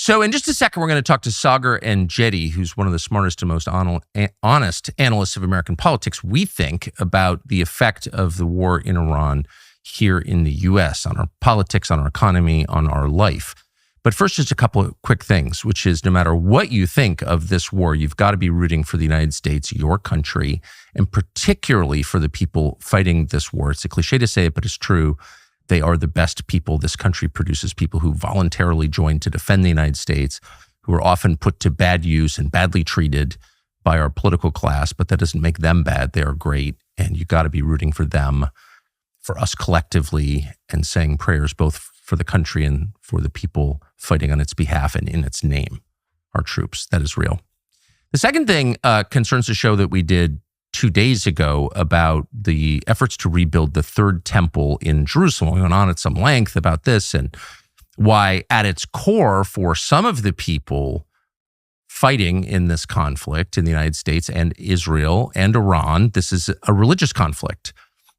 So in just a second, we're going to talk to Sagar Enjeti, who's one of the smartest and most honest analysts of American politics, we think, about the effect of the war in Iran here in the U.S., on our politics, on our economy, on our life. But first, just a couple of quick things, which is no matter what you think of this war, you've got to be rooting for the United States, your country, and particularly for the people fighting this war. It's a cliche to say it, but it's true. They are the best people. This country produces people who voluntarily join to defend the United States, who are often put to bad use and badly treated by our political class, but that doesn't make them bad. They are great, and you got to be rooting for them, for us collectively, and saying prayers both for the country and for the people fighting on its behalf and in its name, our troops. That is real. The second thing concerns a show that we did 2 days ago about the efforts to rebuild the Third Temple in Jerusalem. We went on at some length about this and why, at its core, for some of the people fighting in this conflict in the United States and Israel and Iran, this is a religious conflict,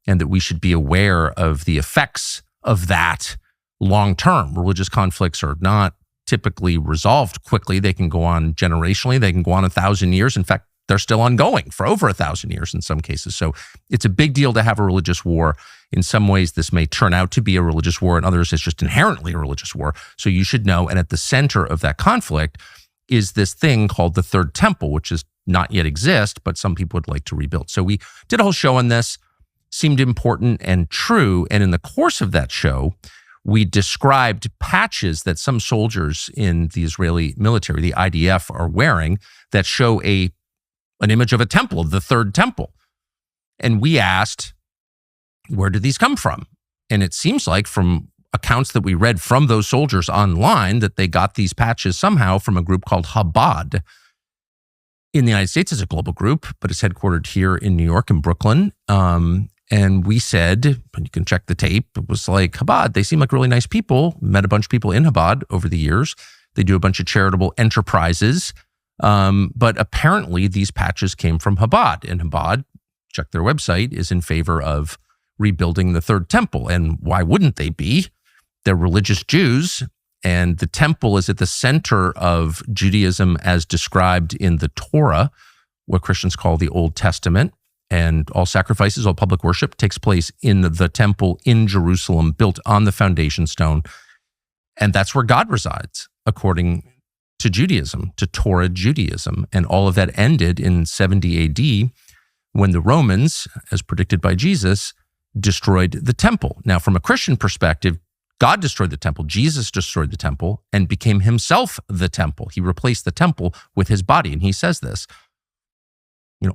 and that we should be aware of the effects of that long-term. Religious conflicts are not typically resolved quickly. They can go on generationally. They can go on 1,000 years. In fact, they're still ongoing for over 1,000 years in some cases. So it's a big deal to have a religious war. In some ways, this may turn out to be a religious war. In others, it's just inherently a religious war. So you should know. And at the center of that conflict is this thing called the Third Temple, which does not yet exist, but some people would like to rebuild. So we did a whole show on this, seemed important and true. And in the course of that show, we described patches that some soldiers in the Israeli military, the IDF, are wearing that show an image of a temple, of the Third Temple. And we asked, where did these come from? And it seems like from accounts that we read from those soldiers online that they got these patches somehow from a group called Chabad. In the United States, it's a global group, but it's headquartered here in New York and Brooklyn. And we said, and you can check the tape, it was like, Chabad, they seem like really nice people. Met a bunch of people in Chabad over the years. They do a bunch of charitable enterprises. But apparently these patches came from Chabad. And Chabad, check their website, is in favor of rebuilding the Third Temple. And why wouldn't they be? They're religious Jews. And the temple is at the center of Judaism as described in the Torah, what Christians call the Old Testament. And all sacrifices, all public worship takes place in the temple in Jerusalem, built on the foundation stone. And that's where God resides, according to Judaism, to Torah Judaism. And all of that ended in 70 AD when the Romans, as predicted by Jesus, destroyed the temple. Now, from a Christian perspective, God destroyed the temple, Jesus destroyed the temple, and became himself the temple. He replaced the temple with his body. And he says this,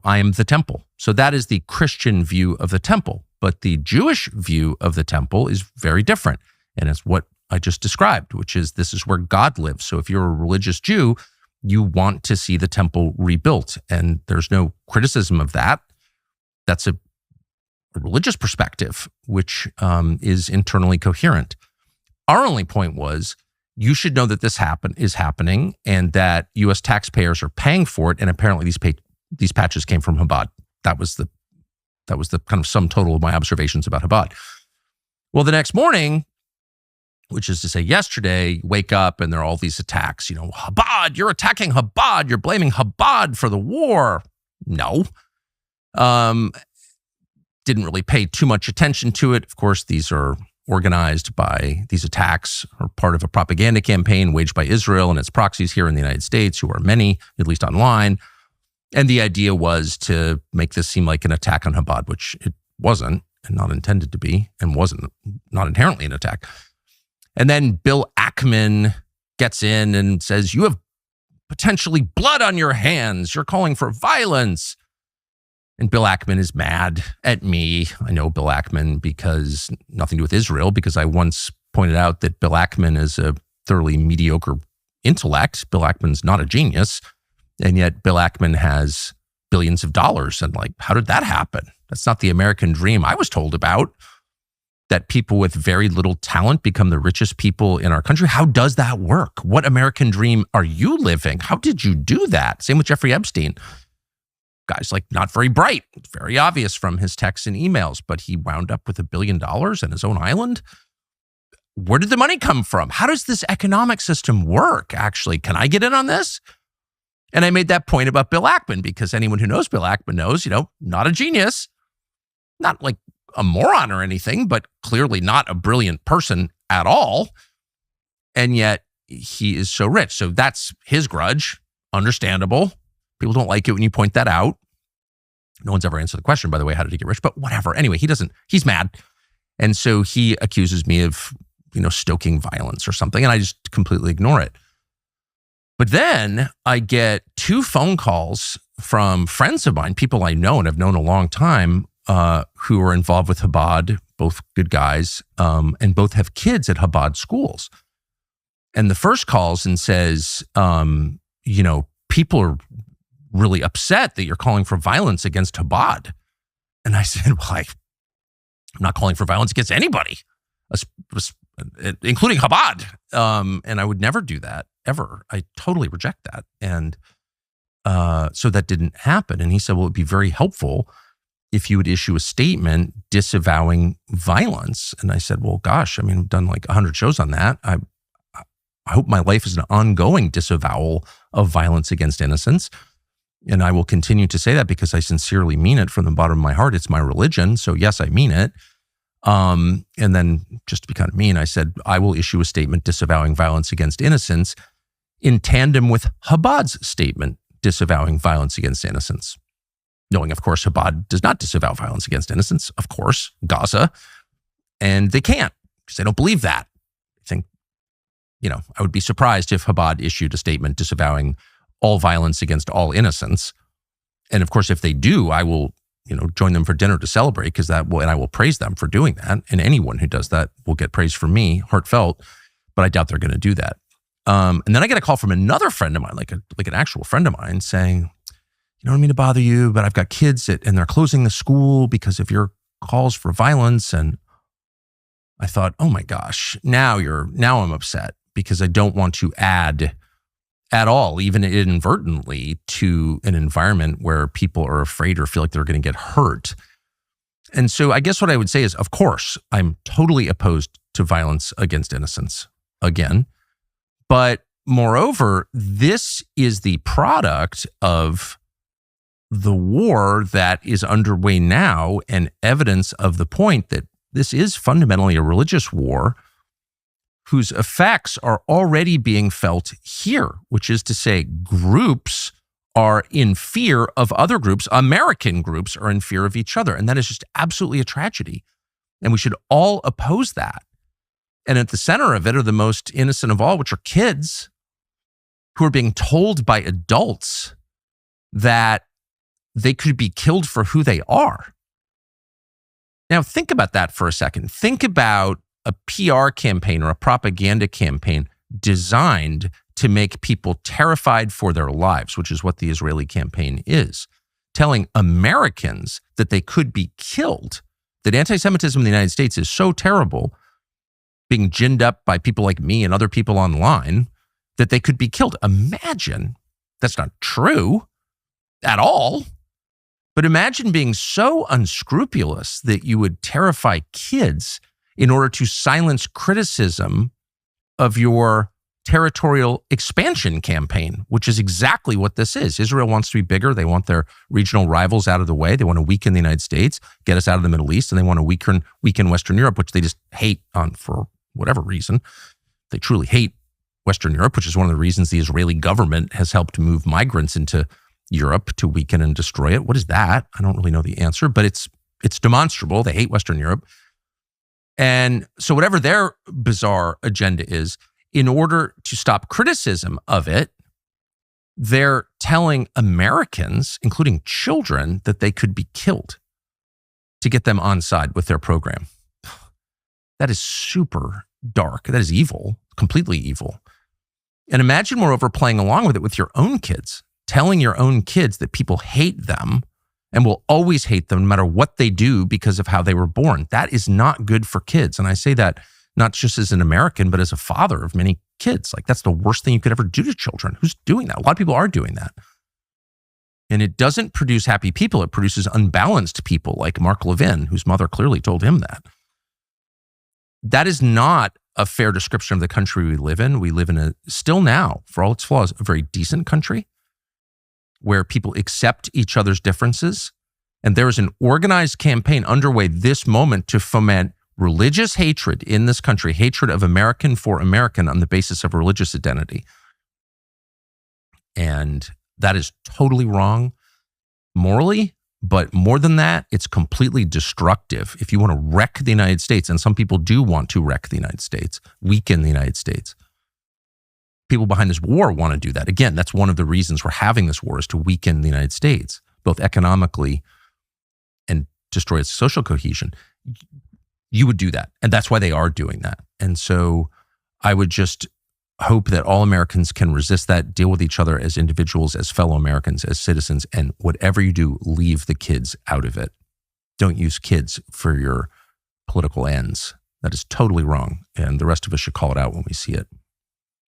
I am the temple. So that is the Christian view of the temple. But the Jewish view of the temple is very different. And it's what I just described, which is this is where God lives. So if you're a religious Jew, you want to see the temple rebuilt. And there's no criticism of that. That's a religious perspective, which is internally coherent. Our only point was, you should know that this is happening and that U.S. taxpayers are paying for it. And apparently these patches came from Chabad. That was the kind of sum total of my observations about Chabad. Well, the next morning, which is to say yesterday, you wake up and there are all these attacks. Chabad, you're attacking Chabad. You're blaming Chabad for the war. No. Didn't really pay too much attention to it. Of course, these are organized by, these attacks are part of a propaganda campaign waged by Israel and its proxies here in the United States, who are many, at least online. And the idea was to make this seem like an attack on Chabad, which it wasn't, and not intended to be, and wasn't, not inherently an attack. And then Bill Ackman gets in and says, you have potentially blood on your hands. You're calling for violence. And Bill Ackman is mad at me. I know Bill Ackman because nothing to do with Israel, because I once pointed out that Bill Ackman is a thoroughly mediocre intellect. Bill Ackman's not a genius. And yet Bill Ackman has billions of dollars. And how did that happen? That's not the American dream I was told about, that people with very little talent become the richest people in our country. How does that work? What American dream are you living? How did you do that? Same with Jeffrey Epstein. Guy's not very bright. It's very obvious from his texts and emails, but he wound up with $1 billion in his own island. where did the money come from? How does this economic system work, actually? Can I get in on this? And I made that point about Bill Ackman because anyone who knows Bill Ackman knows, not a genius, not like a moron or anything, but clearly not a brilliant person at all. And yet he is so rich. So that's his grudge. Understandable. People don't like it when you point that out. No one's ever answered the question, by the way, how did he get rich? But whatever. Anyway, he's mad. And so he accuses me of, stoking violence or something. And I just completely ignore it. But then I get 2 phone calls from friends of mine, people I know and have known a long time, who are involved with Chabad, both good guys, and both have kids at Chabad schools. And the first calls and says, people are really upset that you're calling for violence against Chabad. And I said, well, I'm not calling for violence against anybody, including Chabad. And I would never do that, ever. I totally reject that. And so that didn't happen. And he said, well, it'd be very helpful if you would issue a statement disavowing violence. And I said, well, gosh, I've done like 100 shows on that. I hope my life is an ongoing disavowal of violence against innocents. And I will continue to say that because I sincerely mean it from the bottom of my heart. It's my religion. So yes, I mean it. And then just to be kind of mean, I said, I will issue a statement disavowing violence against innocents in tandem with Chabad's statement disavowing violence against innocents. Knowing, of course, Chabad does not disavow violence against innocents, of course, Gaza. And they can't because they don't believe that. I think, I would be surprised if Chabad issued a statement disavowing all violence against all innocents. And of course, if they do, I will, join them for dinner to celebrate because and I will praise them for doing that. And anyone who does that will get praise from me, heartfelt, but I doubt they're going to do that. And then I get a call from another friend of mine, like an actual friend of mine saying, I don't mean to bother you, but I've got kids and they're closing the school because of your calls for violence. And I thought, oh my gosh, now I'm upset because I don't want to add at all, even inadvertently, to an environment where people are afraid or feel like they're going to get hurt. And so I guess what I would say is, of course, I'm totally opposed to violence against innocents again. But moreover, this is the product of the war that is underway now and evidence of the point that this is fundamentally a religious war whose effects are already being felt here, which is to say groups are in fear of other groups. American groups are in fear of each other. And that is just absolutely a tragedy. And we should all oppose that. And at the center of it are the most innocent of all, which are kids who are being told by adults that they could be killed for who they are. Now, think about that for a second. Think about a PR campaign or a propaganda campaign designed to make people terrified for their lives, which is what the Israeli campaign is, telling Americans that they could be killed, that anti-Semitism in the United States is so terrible, being ginned up by people like me and other people online, that they could be killed. Imagine, that's not true at all, but imagine being so unscrupulous that you would terrify kids in order to silence criticism of your territorial expansion campaign, which is exactly what this is. Israel wants to be bigger. They want their regional rivals out of the way. They want to weaken the United States, get us out of the Middle East, and they want to weaken Western Europe, which they just hate for whatever reason. They truly hate Western Europe, which is one of the reasons the Israeli government has helped move migrants into Europe to weaken and destroy it. What is that? I don't really know the answer, but it's demonstrable. They hate Western Europe. And so whatever their bizarre agenda is, in order to stop criticism of it, they're telling Americans, including children, that they could be killed to get them on side with their program. That is super dark. That is evil, completely evil. And imagine, moreover, playing along with it with your own kids, telling your own kids that people hate them and will always hate them no matter what they do because of how they were born. That is not good for kids. And I say that not just as an American, but as a father of many kids. Like, that's the worst thing you could ever do to children. Who's doing that? A lot of people are doing that. And it doesn't produce happy people. It produces unbalanced people like Mark Levin, whose mother clearly told him that. That is not a fair description of the country we live in. We live in still now, for all its flaws, a very decent country where people accept each other's differences. And there is an organized campaign underway this moment to foment religious hatred in this country, hatred of American for American on the basis of religious identity. And that is totally wrong morally, but more than that, it's completely destructive. If you want to wreck the United States, and some people do want to wreck the United States, weaken the United States, people behind this war want to do that. Again, that's one of the reasons we're having this war, is to weaken the United States, both economically and destroy its social cohesion. You would do that. And that's why they are doing that. And so I would just hope that all Americans can resist that, deal with each other as individuals, as fellow Americans, as citizens, and whatever you do, leave the kids out of it. Don't use kids for your political ends. That is totally wrong. And the rest of us should call it out when we see it.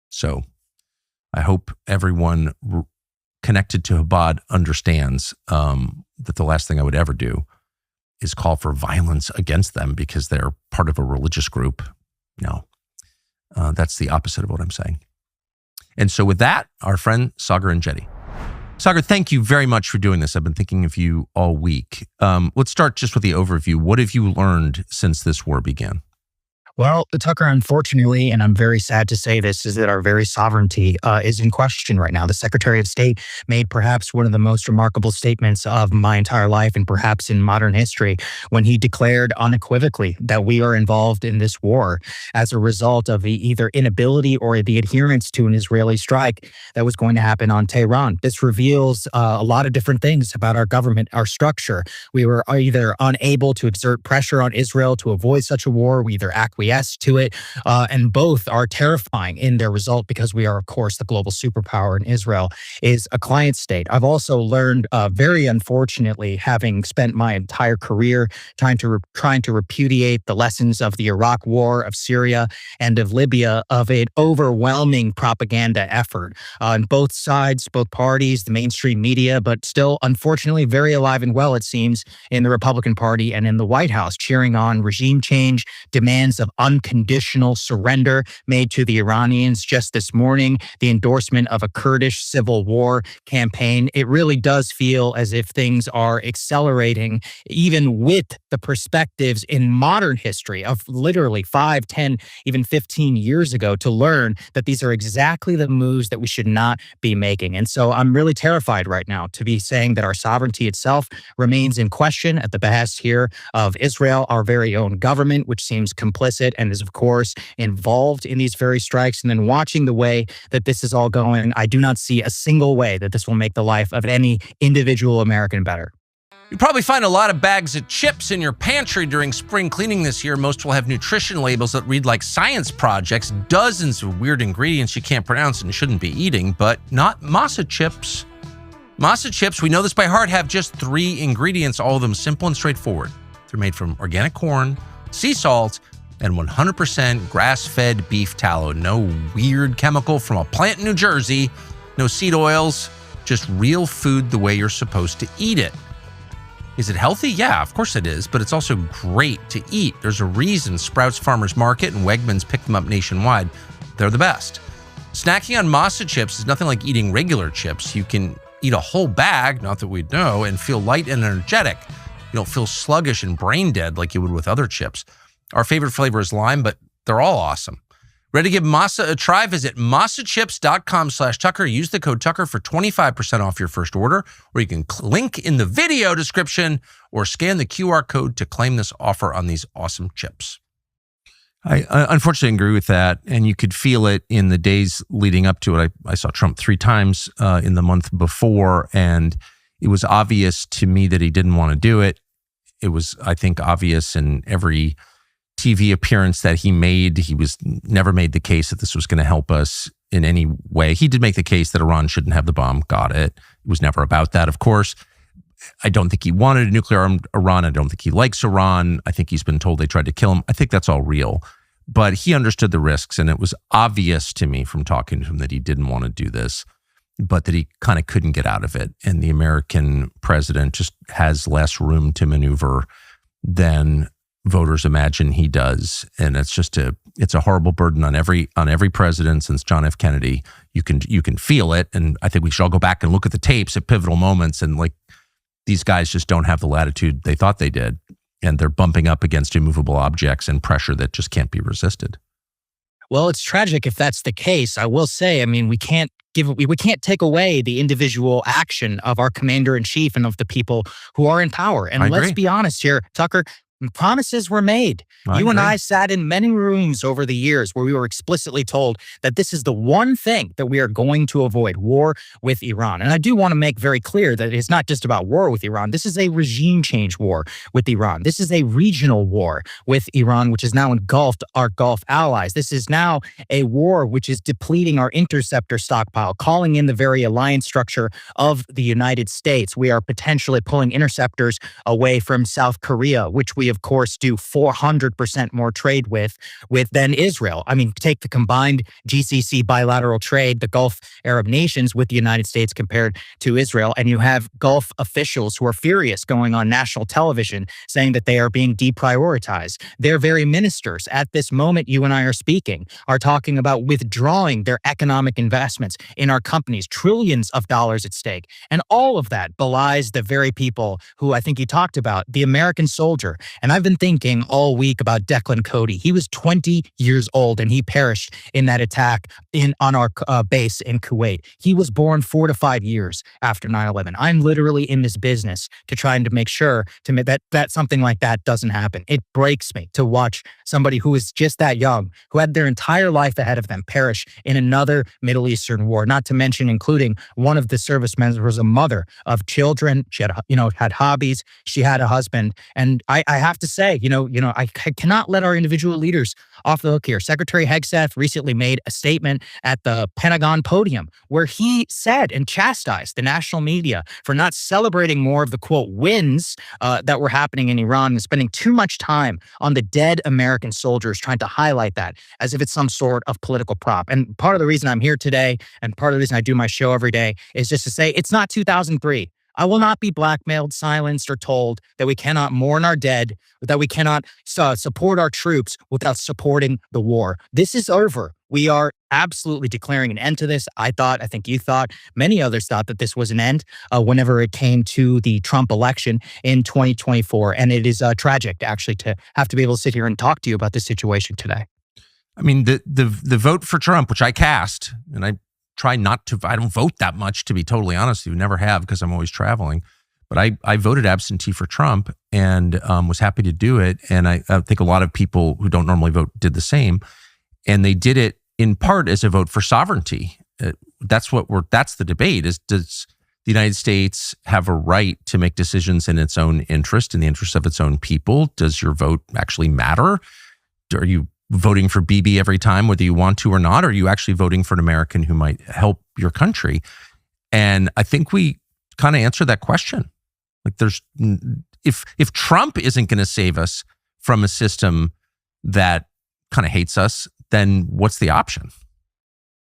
So I hope everyone connected to Chabad understands that the last thing I would ever do is call for violence against them because they're part of a religious group. No, that's the opposite of what I'm saying. And so with that, our friend Sagar and Jetty. Sagar, thank you very much for doing this. I've been thinking of you all week. Let's start just with the overview. What have you learned since this war began? Well, Tucker, unfortunately, and I'm very sad to say this, is that our very sovereignty is in question right now. The Secretary of State made perhaps one of the most remarkable statements of my entire life and perhaps in modern history when he declared unequivocally that we are involved in this war as a result of the either inability or the adherence to an Israeli strike that was going to happen on Tehran. This reveals a lot of different things about our government, our structure. We were either unable to exert pressure on Israel to avoid such a war, we either acquiesced to it, and both are terrifying in their result because we are, of course, the global superpower, and Israel is a client state. I've also learned, very unfortunately, having spent my entire career trying to repudiate the lessons of the Iraq War, of Syria, and of Libya, of an overwhelming propaganda effort on both sides, both parties, the mainstream media, but still, unfortunately, very alive and well, it seems, in the Republican Party and in the White House, cheering on regime change, demands of unconditional surrender made to the Iranians just this morning, the endorsement of a Kurdish civil war campaign. It really does feel as if things are accelerating, even with the perspectives in modern history of literally 5, 10, even 15 years ago, to learn that these are exactly the moves that we should not be making. And so I'm really terrified right now to be saying that our sovereignty itself remains in question at the behest here of Israel, our very own government, which seems complicit and is, of course, involved in these very strikes. And then watching the way that this is all going, I do not see a single way that this will make the life of any individual American better. You probably find a lot of bags of chips in your pantry during spring cleaning this year. Most will have nutrition labels that read like science projects, dozens of weird ingredients you can't pronounce and shouldn't be eating, but not masa chips. Masa chips, we know this by heart, have just 3 ingredients, all of them simple and straightforward. They're made from organic corn, sea salt, and 100% grass-fed beef tallow. No weird chemical from a plant in New Jersey, no seed oils, just real food the way you're supposed to eat it. Is it healthy? Yeah, of course it is, but it's also great to eat. There's a reason Sprouts Farmers Market and Wegmans pick them up nationwide. They're the best. Snacking on masa chips is nothing like eating regular chips. You can eat a whole bag, not that we'd know, and feel light and energetic. You don't feel sluggish and brain dead like you would with other chips. Our favorite flavor is lime, but they're all awesome. Ready to give masa a try? Visit masachips.com/Tucker. Use the code Tucker for 25% off your first order, or you can link in the video description or scan the QR code to claim this offer on these awesome chips. I unfortunately agree with that, and you could feel it in the days leading up to it. I saw Trump 3 times in the month before, and it was obvious to me that he didn't want to do it. It was, I think, obvious in every TV appearance that he made. He was never made the case that this was going to help us in any way. He did make the case that Iran shouldn't have the bomb. Got it. It was never about that, of course. I don't think he wanted a nuclear armed Iran. I don't think he likes Iran. I think he's been told they tried to kill him. I think that's all real. But he understood the risks, and it was obvious to me from talking to him that he didn't want to do this, but that he kind of couldn't get out of it. And the American president just has less room to maneuver than voters imagine he does. And it's It's a horrible burden on every president since John F. Kennedy. You can feel it, and I think we should all go back and look at the tapes at pivotal moments. And like, these guys just don't have the latitude they thought they did, and they're bumping up against immovable objects and pressure that just can't be resisted. Well, it's tragic if that's the case. I will say, I mean, we can't take away the individual action of our commander in chief and of the people who are in power. And let's be honest here, Tucker. Promises were made. You and I sat in many rooms over the years where we were explicitly told that this is the one thing that we are going to avoid, war with Iran. And I do want to make very clear that it's not just about war with Iran. This is a regime change war with Iran. This is a regional war with Iran, which has now engulfed our Gulf allies. This is now a war which is depleting our interceptor stockpile, calling in the very alliance structure of the United States. We are potentially pulling interceptors away from South Korea, which we of course do 400% more trade with than Israel. I mean, take the combined GCC bilateral trade, the Gulf Arab nations with the United States compared to Israel, and you have Gulf officials who are furious going on national television saying that they are being deprioritized. Their very ministers at this moment you and I are speaking are talking about withdrawing their economic investments in our companies, trillions of dollars at stake. And all of that belies the very people who I think you talked about, the American soldier. And I've been thinking all week about Declan Cody. He was 20 years old and he perished in that attack on our base in Kuwait. He was born 4 to 5 years after 9/11. I'm literally in this business to trying to make sure that something like that doesn't happen. It breaks me to watch somebody who is just that young, who had their entire life ahead of them, perish in another Middle Eastern war, not to mention including one of the servicemen was a mother of children. She had hobbies. She had a husband. And I have to say, I cannot let our individual leaders off the hook here. Secretary Hegseth recently made a statement at the Pentagon podium where he said and chastised the national media for not celebrating more of the, quote, wins that were happening in Iran and spending too much time on the dead American soldiers, trying to highlight that as if it's some sort of political prop. And part of the reason I'm here today and part of the reason I do my show every day is just to say it's not 2003. I will not be blackmailed, silenced, or told that we cannot mourn our dead, that we cannot support our troops without supporting the war. This is over. We are absolutely declaring an end to this. I think you thought, many others thought that this was an end whenever it came to the Trump election in 2024. And it is tragic, actually, to have to be able to sit here and talk to you about this situation today. I mean, the vote for Trump, which I cast, and I don't vote that much, to be totally honest with you. Never have, because I'm always traveling. But I voted absentee for Trump and was happy to do it. And I think a lot of people who don't normally vote did the same. And they did it in part as a vote for sovereignty. That's the debate is, does the United States have a right to make decisions in its own interest, in the interest of its own people? Does your vote actually matter? Are you voting for Bibi every time, whether you want to or not? Or are you actually voting for an American who might help your country? And I think we kind of answer that question. Like, if Trump isn't going to save us from a system that kind of hates us, then what's the option?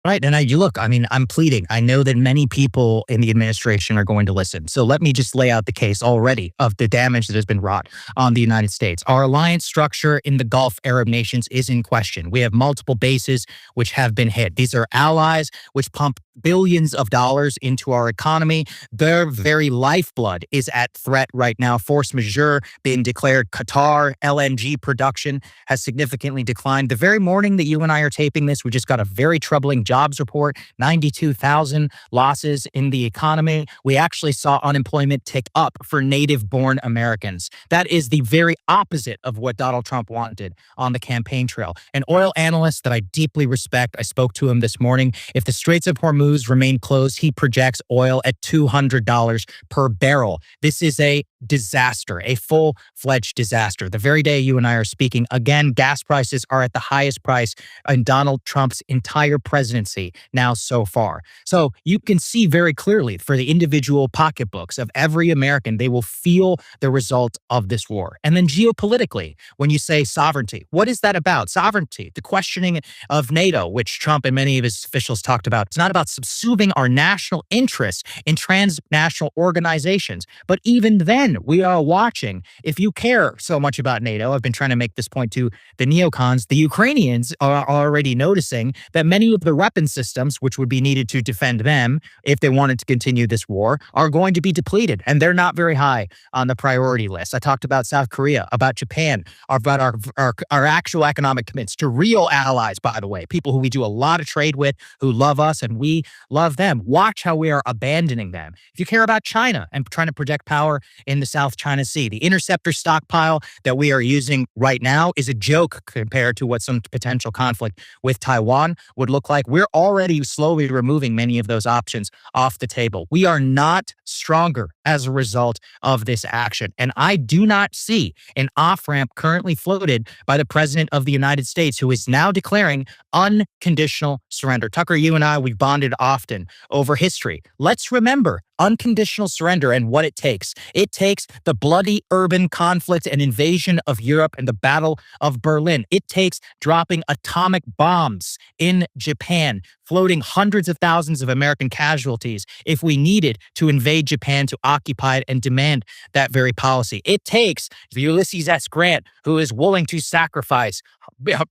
Right. And I'm pleading. I know that many people in the administration are going to listen. So let me just lay out the case already of the damage that has been wrought on the United States. Our alliance structure in the Gulf Arab nations is in question. We have multiple bases which have been hit. These are allies which pump billions of dollars into our economy. Their very lifeblood is at threat right now. Force majeure being declared. Qatar LNG production has significantly declined. The very morning that you and I are taping this, we just got a very troubling jobs report, 92,000 losses in the economy. We actually saw unemployment tick up for native-born Americans. That is the very opposite of what Donald Trump wanted on the campaign trail. An oil analyst that I deeply respect, I spoke to him this morning. If the Straits of Hormuz remain closed, he projects oil at $200 per barrel. This is a disaster, a full-fledged disaster. The very day you and I are speaking, again, gas prices are at the highest price in Donald Trump's entire presidency now so far. So you can see very clearly for the individual pocketbooks of every American, they will feel the result of this war. And then geopolitically, when you say sovereignty, what is that about? Sovereignty, the questioning of NATO, which Trump and many of his officials talked about. It's not about subsuming our national interests in transnational organizations. But even then, we are watching. If you care so much about NATO, I've been trying to make this point to the neocons, the Ukrainians are already noticing that many of the weapon systems, which would be needed to defend them if they wanted to continue this war, are going to be depleted. And they're not very high on the priority list. I talked about South Korea, about Japan, about our actual economic commitments to real allies, by the way, people who we do a lot of trade with, who love us and we love them. Watch how we are abandoning them. If you care about China and trying to project power in the South China Sea, the interceptor stockpile that we are using right now is a joke compared to what some potential conflict with Taiwan would look like. We're already slowly removing many of those options off the table. We are not stronger as a result of this action. And I do not see an off-ramp currently floated by the President of the United States, who is now declaring unconditional surrender. Tucker, you and I, we've bonded often over history. Let's remember unconditional surrender and what it takes. It takes the bloody urban conflict and invasion of Europe and the Battle of Berlin. It takes dropping atomic bombs in Japan, floating hundreds of thousands of American casualties if we needed to invade Japan, to occupy it and demand that very policy. It takes Ulysses S. Grant, who is willing to sacrifice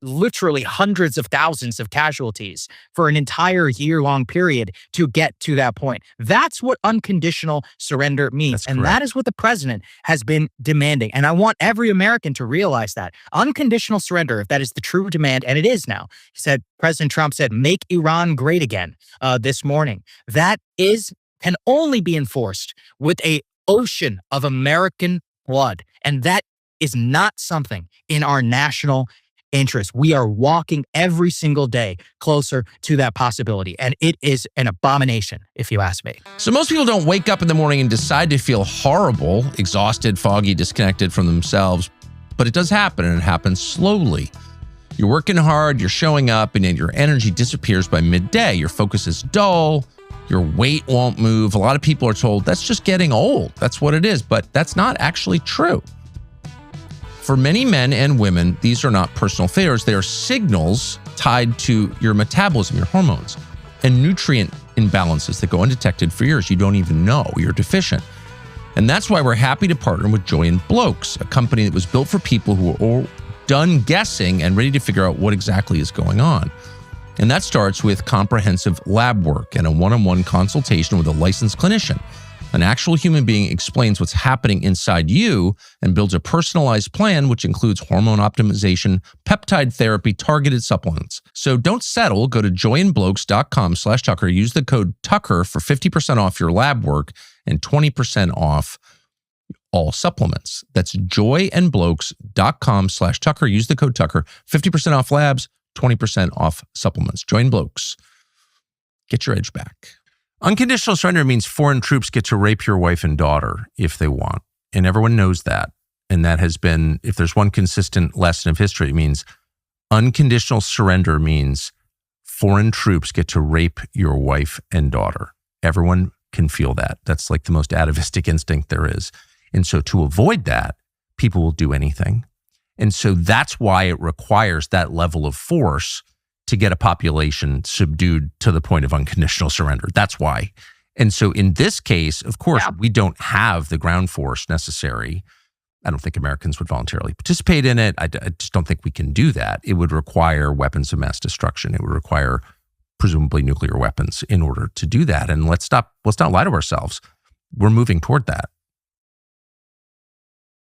literally hundreds of thousands of casualties for an entire year-long period to get to that point. That's what unconditional surrender means. And that is what the president has been demanding. And I want every American to realize that. Unconditional surrender, if that is the true demand, and it is now, President Trump said, make Iran great again this morning. That can only be enforced with an ocean of American blood. And that is not something in our national interest. We are walking every single day closer to that possibility. And it is an abomination, if you ask me. So most people don't wake up in the morning and decide to feel horrible, exhausted, foggy, disconnected from themselves. But it does happen, and it happens slowly. You're working hard, you're showing up, and then your energy disappears by midday. Your focus is dull. Your weight won't move. A lot of people are told that's just getting old. That's what it is. But that's not actually true. For many men and women, these are not personal failures. They are signals tied to your metabolism, your hormones, and nutrient imbalances that go undetected for years. You don't even know you're deficient. And that's why we're happy to partner with Joy and Blokes, a company that was built for people who are all done guessing and ready to figure out what exactly is going on. And that starts with comprehensive lab work and a one-on-one consultation with a licensed clinician. An actual human being explains what's happening inside you and builds a personalized plan, which includes hormone optimization, peptide therapy, targeted supplements. So don't settle. Go to joyandblokes.com/Tucker. Use the code Tucker for 50% off your lab work and 20% off all supplements. That's joyandblokes.com/Tucker. Use the code Tucker. 50% off labs, 20% off supplements. Join Blokes. Get your edge back. Unconditional surrender means foreign troops get to rape your wife and daughter if they want. And everyone knows that. And that has been, if there's one consistent lesson of history, it means unconditional surrender means foreign troops get to rape your wife and daughter. Everyone can feel that. That's like the most atavistic instinct there is. And so to avoid that, people will do anything. And so that's why it requires that level of force to get a population subdued to the point of unconditional surrender. That's why. And so in this case, of course, we don't have the ground force necessary. I don't think Americans would voluntarily participate in it. I just don't think we can do that. It would require weapons of mass destruction. It would require presumably nuclear weapons in order to do that. And let's not lie to ourselves. We're moving toward that.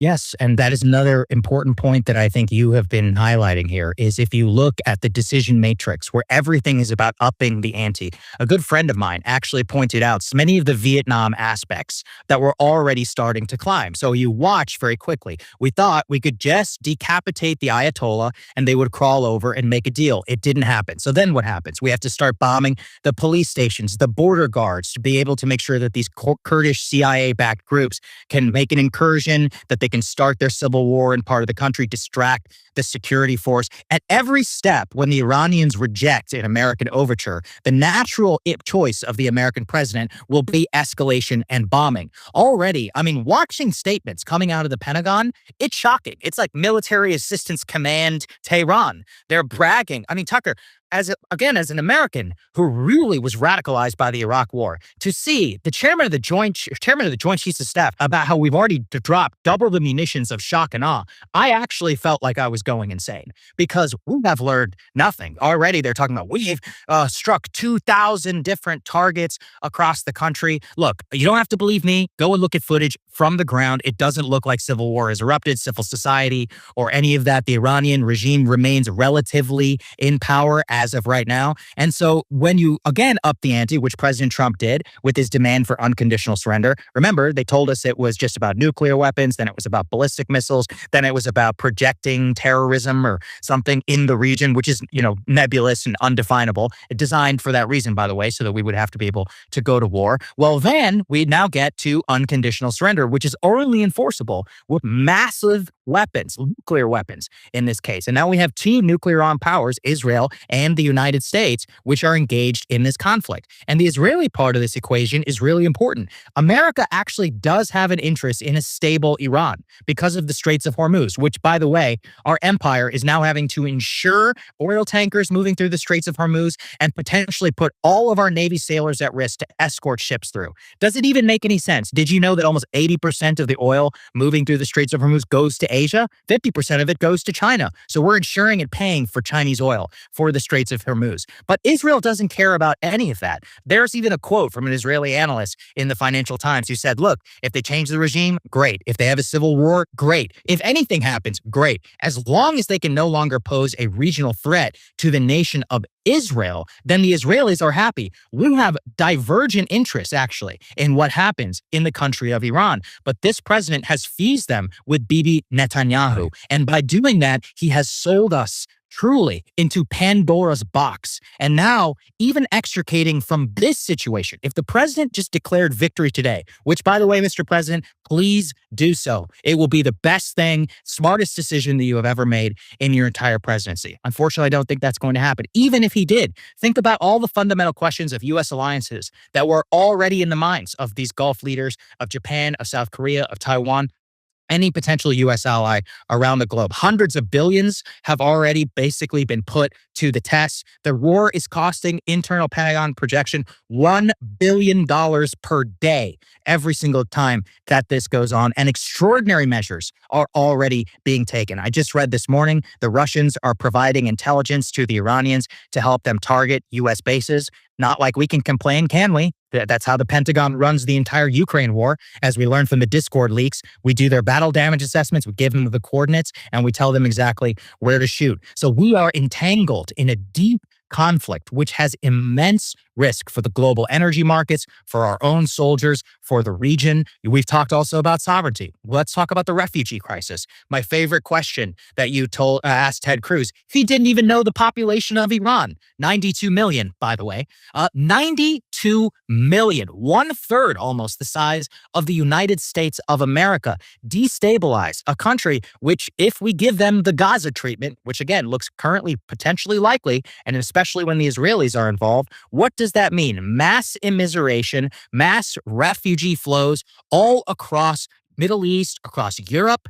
Yes, and that is another important point that I think you have been highlighting here, is if you look at the decision matrix where everything is about upping the ante. A good friend of mine actually pointed out many of the Vietnam aspects that were already starting to climb. So you watch very quickly. We thought we could just decapitate the Ayatollah and they would crawl over and make a deal. It didn't happen. So then what happens? We have to start bombing the police stations, the border guards, to be able to make sure that these Kurdish CIA-backed groups can make an incursion, that they can start their civil war in part of the country, distract the security force. At every step, when the Iranians reject an American overture, the natural choice of the American president will be escalation and bombing. Already, I mean, watching statements coming out of the Pentagon, it's shocking. It's like military assistance command Tehran. They're bragging. I mean, Tucker, as an American who really was radicalized by the Iraq War, to see the chairman of the Joint Chiefs of Staff about how we've already dropped double the munitions of shock and awe, I actually felt like I was going insane, because we have learned nothing. Already they're talking about we've struck 2,000 different targets across the country. Look, you don't have to believe me. Go and look at footage from the ground. It doesn't look like civil war has erupted, civil society, or any of that. The Iranian regime remains relatively in power as of right now. And so when you, again, up the ante, which President Trump did with his demand for unconditional surrender, remember, they told us it was just about nuclear weapons, then it was about ballistic missiles, then it was about projecting terrorism or something in the region, which is, nebulous and undefinable, designed for that reason, by the way, so that we would have to be able to go to war. Well, then we now get to unconditional surrender, which is only enforceable with massive weapons, nuclear weapons in this case. And now we have two nuclear-armed powers, Israel and the United States, which are engaged in this conflict. And the Israeli part of this equation is really important. America actually does have an interest in a stable Iran because of the Straits of Hormuz, which, by the way, our empire is now having to ensure oil tankers moving through the Straits of Hormuz and potentially put all of our Navy sailors at risk to escort ships through. Does it even make any sense? Did you know that almost 80% of the oil moving through the Straits of Hormuz goes to Asia? 50% of it goes to China. So we're insuring and paying for Chinese oil for the Straits of Hormuz. But Israel doesn't care about any of that. There's even a quote from an Israeli analyst in the Financial Times who said, look, if they change the regime, great. If they have a civil war, great. If anything happens, great. As long as they can no longer pose a regional threat to the nation of Israel, then the Israelis are happy. We have divergent interests, actually, in what happens in the country of Iran. But this president has fused them with Bibi Netanyahu. And by doing that, he has sold us truly into Pandora's box. And now, even extricating from this situation, if the president just declared victory today, which, by the way, Mr. President, please do so. It will be the best thing, smartest decision that you have ever made in your entire presidency. Unfortunately, I don't think that's going to happen. Even if he did, think about all the fundamental questions of U.S. alliances that were already in the minds of these Gulf leaders, of Japan, of South Korea, of Taiwan, any potential U.S. ally around the globe. Hundreds of billions have already basically been put to the test. The war is costing, internal Pentagon projection, $1 billion per day every single time that this goes on. And extraordinary measures are already being taken. I just read this morning, the Russians are providing intelligence to the Iranians to help them target U.S. bases. Not like we can complain, can we? That's how the Pentagon runs the entire Ukraine war. As we learned from the Discord leaks, we do their battle damage assessments, we give them the coordinates, and we tell them exactly where to shoot. So we are entangled in a deep conflict, which has immense risk for the global energy markets, for our own soldiers, for the region. We've talked also about sovereignty. Let's talk about the refugee crisis. My favorite question that you asked Ted Cruz. He didn't even know the population of Iran. 92 million, by the way. 92 million. 1/3 almost the size of the United States of America. Destabilize a country which, if we give them the Gaza treatment, which again looks currently potentially likely, and especially when the Israelis are involved, what does that mean? Mass immiseration, mass refugee flows all across Middle East, across Europe.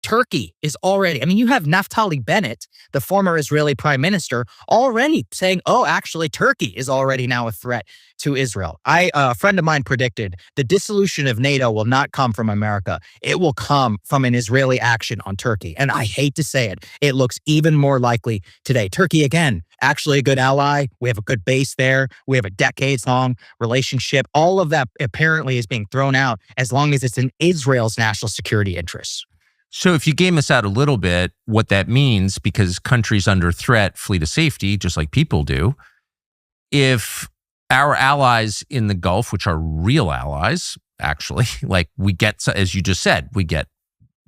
Turkey is already, you have Naftali Bennett, the former Israeli prime minister, already saying, oh, actually, Turkey is already now a threat to Israel. A friend of mine predicted the dissolution of NATO will not come from America. It will come from an Israeli action on Turkey. And I hate to say it, it looks even more likely today. Turkey, again, actually a good ally. We have a good base there. We have a decades-long relationship. All of that apparently is being thrown out as long as it's in Israel's national security interests. So if you game this out a little bit, what that means, because countries under threat flee to safety, just like people do, if our allies in the Gulf, which are real allies, actually, like we get, as you just said, we get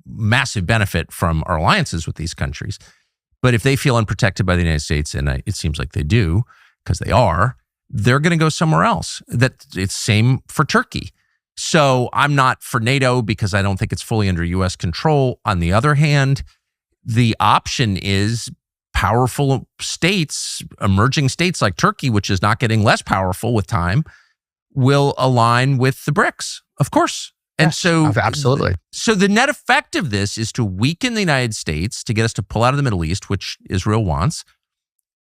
massive benefit from our alliances with these countries. But if they feel unprotected by the United States, and it seems like they do, because they are, they're going to go somewhere else. It's same for Turkey. So I'm not for NATO because I don't think it's fully under U.S. control. On the other hand, the option is powerful states, emerging states like Turkey, which is not getting less powerful with time, will align with the BRICS, of course. And yes, so, absolutely. So the net effect of this is to weaken the United States, to get us to pull out of the Middle East, which Israel wants,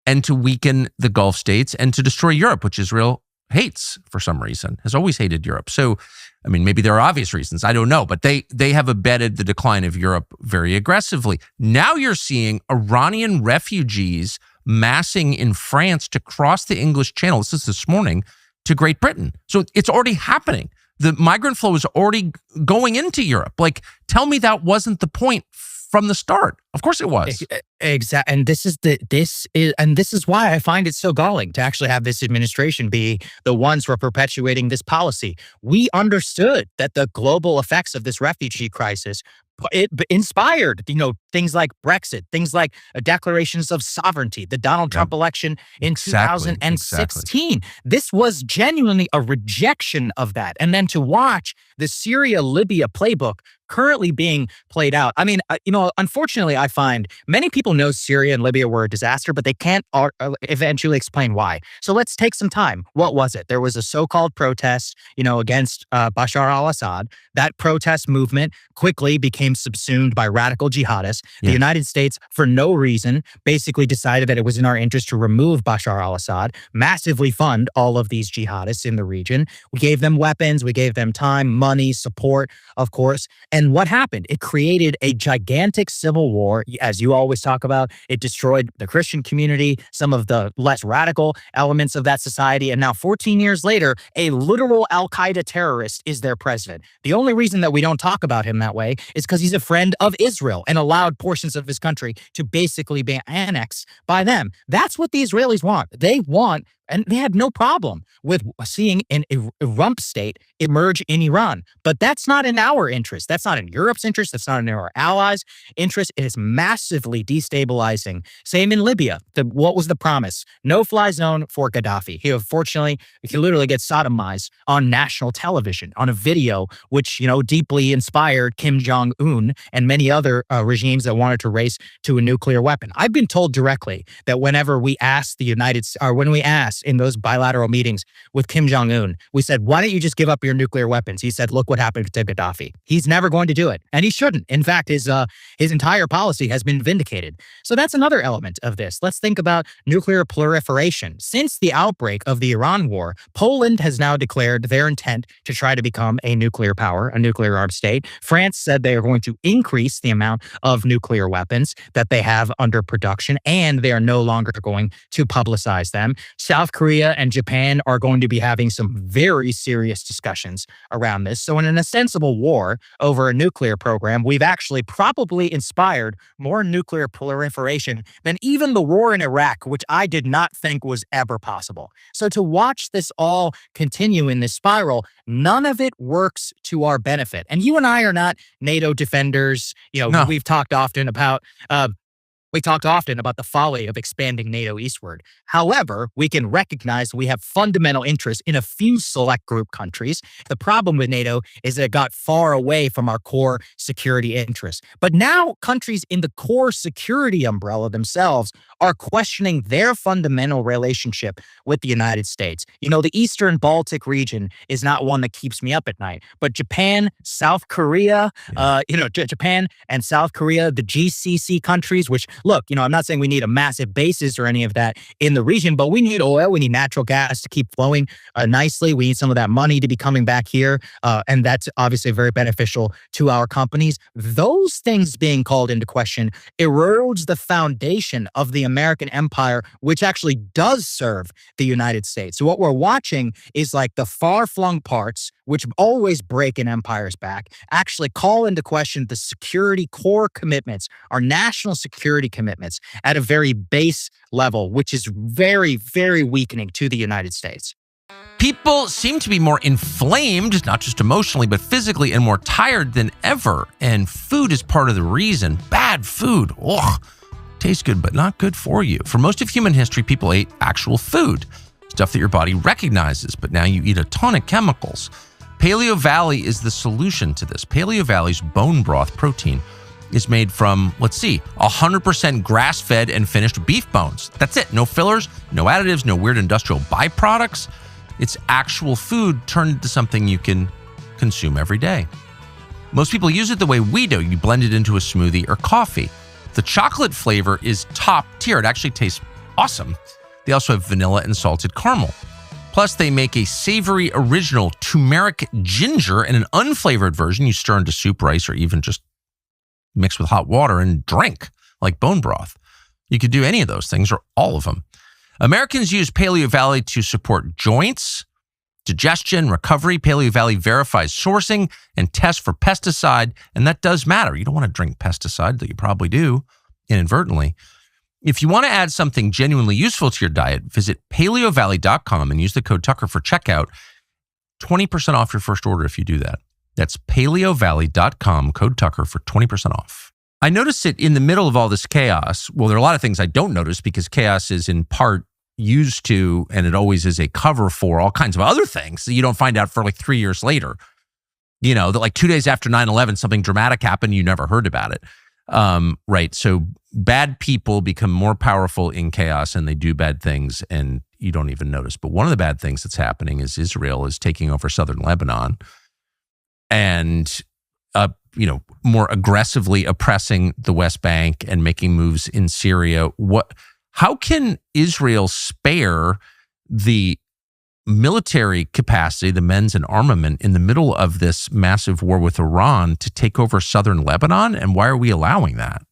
and to weaken the Gulf states and to destroy Europe, which Israel hates for some reason, has always hated Europe. So, I mean, maybe there are obvious reasons. I don't know, but they have abetted the decline of Europe very aggressively. Now you're seeing Iranian refugees massing in France to cross the English Channel. This is this morning to Great Britain. So it's already happening. The migrant flow is already going into Europe. Like, tell me that wasn't the point from the start. Of course it was. Exactly. And this is why I find it so galling to actually have this administration be the ones who are perpetuating this policy. We understood that the global effects of this refugee crisis, it inspired, things like Brexit, things like declarations of sovereignty, the Donald Trump election in 2016. Exactly. This was genuinely a rejection of that. And then to watch the Syria-Libya playbook currently being played out. I mean, unfortunately, I find many people know Syria and Libya were a disaster, but they can't eventually explain why. So let's take some time. What was it? There was a so-called protest, against Bashar al-Assad. That protest movement quickly became subsumed by radical jihadists. Yeah. The United States, for no reason, basically decided that it was in our interest to remove Bashar al-Assad, massively fund all of these jihadists in the region. We gave them weapons, we gave them time, money, support, of course. And what happened? It created a gigantic civil war, as you always talk about. It destroyed the Christian community, some of the less radical elements of that society. And now 14 years later, a literal al-Qaeda terrorist is their president. The only reason that we don't talk about him that way is because he's a friend of Israel and allowed portions of his country to basically be annexed by them. That's what the Israelis want. They want, and they had no problem with seeing a rump state emerge in Iran. But that's not in our interest. That's not in Europe's interest. That's not in our allies' interest. It is massively destabilizing. Same in Libya. What was the promise? No-fly zone for Gaddafi. He literally gets sodomized on national television, on a video which, deeply inspired Kim Jong-un and many other regimes that wanted to race to a nuclear weapon. I've been told directly that whenever we asked in those bilateral meetings with Kim Jong-un, we said, why don't you just give up your nuclear weapons? He said, look what happened to Gaddafi. He's never going to do it. And he shouldn't. In fact, his entire policy has been vindicated. So that's another element of this. Let's think about nuclear proliferation. Since the outbreak of the Iran war, Poland has now declared their intent to try to become a nuclear power, a nuclear armed state. France said they are going to increase the amount of nuclear weapons that they have under production, and they are no longer going to publicize them. South Korea and Japan are going to be having some very serious discussions around this. So in an ostensible war over a nuclear program, we've actually probably inspired more nuclear proliferation than even the war in Iraq, which I did not think was ever possible. So to watch this all continue in this spiral, none of it works to our benefit. And you and I are not NATO defenders. No. We've talked often about the folly of expanding NATO eastward. However, we can recognize we have fundamental interests in a few select group countries. The problem with NATO is that it got far away from our core security interests. But now countries in the core security umbrella themselves are questioning their fundamental relationship with the United States. The Eastern Baltic region is not one that keeps me up at night, but Japan, South Korea, Japan and South Korea, the GCC countries, which, look, I'm not saying we need a massive basis or any of that in the region, but we need oil. We need natural gas to keep flowing nicely. We need some of that money to be coming back here. And that's obviously very beneficial to our companies. Those things being called into question erodes the foundation of the American empire, which actually does serve the United States. So what we're watching is like the far-flung parts, which always break an empire's back, actually call into question the security core commitments, our national security commitments at a very base level, which is very, very weakening to the United States. People seem to be more inflamed, not just emotionally, but physically, and more tired than ever. And food is part of the reason. Bad food. Ugh. Tastes good, but not good for you. For most of human history, people ate actual food, stuff that your body recognizes, but now you eat a ton of chemicals. Paleo Valley is the solution to this. Paleo Valley's bone broth protein is made from, 100% grass-fed and finished beef bones. That's it. No fillers, no additives, no weird industrial byproducts. It's actual food turned into something you can consume every day. Most people use it the way we do. You blend it into a smoothie or coffee. The chocolate flavor is top tier. It actually tastes awesome. They also have vanilla and salted caramel. Plus, they make a savory original turmeric ginger and an unflavored version you stir into soup, rice, or even just mix with hot water and drink like bone broth. You could do any of those things or all of them. Americans use Paleo Valley to support joints, digestion, recovery. Paleo Valley verifies sourcing and tests for pesticide, and that does matter. You don't want to drink pesticide, though you probably do inadvertently. If you want to add something genuinely useful to your diet, visit paleovalley.com and use the code Tucker for checkout. 20% off your first order if you do that. That's paleovalley.com, code Tucker for 20% off. I noticed that in the middle of all this chaos, well, there are a lot of things I don't notice because chaos is in part used to, and it always is a cover for all kinds of other things that you don't find out for like 3 years later. You know, that like 2 days after 9/11, something dramatic happened, you never heard about it. Right. So bad people become more powerful in chaos and they do bad things and you don't even notice. But one of the bad things that's happening is Israel is taking over southern Lebanon and, more aggressively oppressing the West Bank and making moves in Syria. How can Israel spare the military capacity, the men's and armament in the middle of this massive war with Iran to take over southern Lebanon? And why are we allowing that?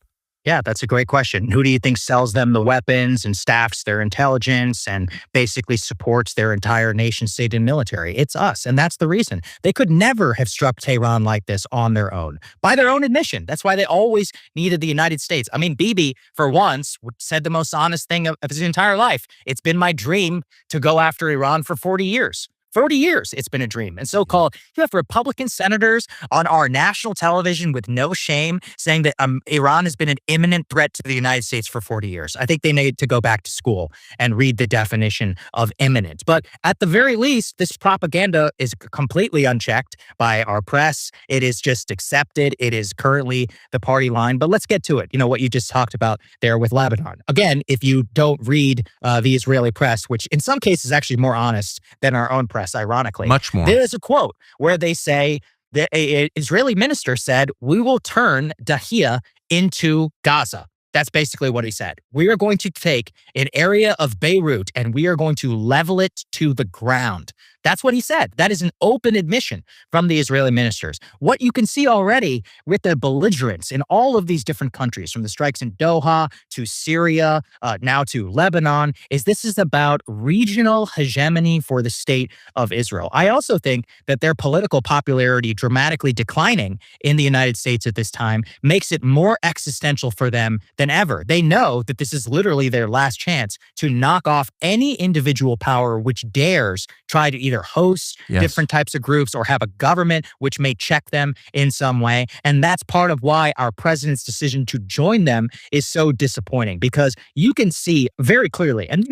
Yeah, that's a great question. Who do you think sells them the weapons and staffs their intelligence and basically supports their entire nation state and military? It's us. And that's the reason. They could never have struck Tehran like this on their own, by their own admission. That's why they always needed the United States. I mean, Bibi, for once, said the most honest thing of his entire life. It's been my dream to go after Iran for 40 years. 40 years, it's been a dream. And so-called, you have Republican senators on our national television with no shame saying that Iran has been an imminent threat to the United States for 40 years. I think they need to go back to school and read the definition of imminent. But at the very least, this propaganda is completely unchecked by our press. It is just accepted. It is currently the party line. But let's get to it. You know, what you just talked about there with Lebanon. Again, if you don't read the Israeli press, which in some cases is actually more honest than our own press, ironically. Much more. There is a quote where they say that an Israeli minister said, "We will turn Dahia into Gaza." That's basically what he said. We are going to take an area of Beirut and we are going to level it to the ground. That's what he said. That is an open admission from the Israeli ministers. What you can see already with the belligerence in all of these different countries, from the strikes in Doha to Syria, now to Lebanon, is this is about regional hegemony for the state of Israel. I also think that their political popularity dramatically declining in the United States at this time makes it more existential for them than ever. They know that this is literally their last chance to knock off any individual power which dares try to either host different types of groups or have a government which may check them in some way. And that's part of why our president's decision to join them is so disappointing, because you can see very clearly, and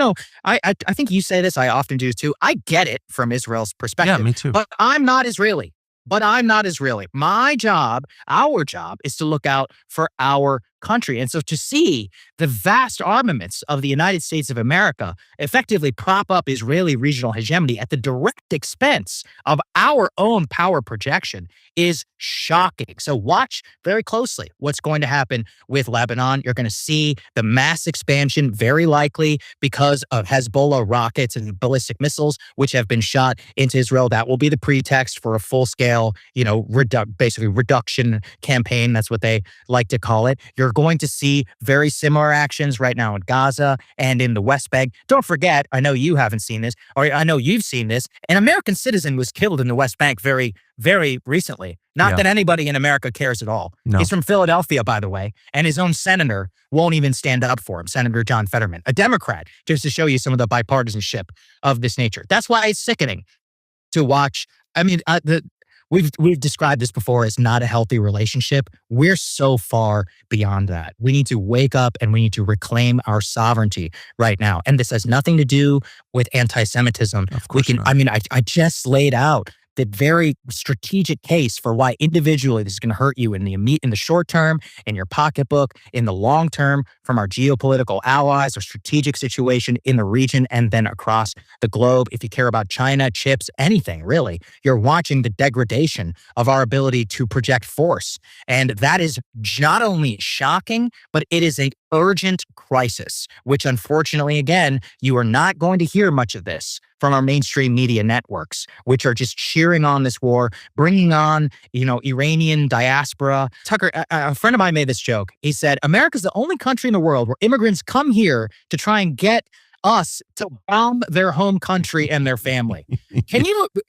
I think you say this, I often do too, I get it from Israel's perspective. Yeah, me too. But I'm not Israeli. My job, our job, is to look out for our country. And so to see the vast armaments of the United States of America effectively prop up Israeli regional hegemony at the direct expense of our own power projection is shocking. So watch very closely what's going to happen with Lebanon. You're going to see the mass expansion, very likely because of Hezbollah rockets and ballistic missiles, which have been shot into Israel. That will be the pretext for a full-scale, basically reduction campaign. That's what they like to call it. You're going to see very similar actions right now in Gaza and in the West Bank. Don't forget, I know you haven't seen this, or I know you've seen this, an American citizen was killed in the West Bank very, very recently. Not that anybody in America cares at all. No. He's from Philadelphia, by the way, and his own senator won't even stand up for him, Senator John Fetterman, a Democrat, just to show you some of the bipartisanship of this nature. That's why it's sickening to watch. I mean, We've described this before as not a healthy relationship. We're so far beyond that. We need to wake up and we need to reclaim our sovereignty right now. And this has nothing to do with anti-Semitism. Of course not. I just laid out the very strategic case for why individually this is going to hurt you in the short term, in your pocketbook, in the long term, from our geopolitical allies or strategic situation in the region, and then across the globe. If you care about China, chips, anything really, you're watching the degradation of our ability to project force. And that is not only shocking, but it is a urgent crisis, which unfortunately, again, you are not going to hear much of this from our mainstream media networks, which are just cheering on this war, bringing on, Iranian diaspora. Tucker, a friend of mine made this joke. He said, America's the only country in the world where immigrants come here to try and get us to bomb their home country and their family.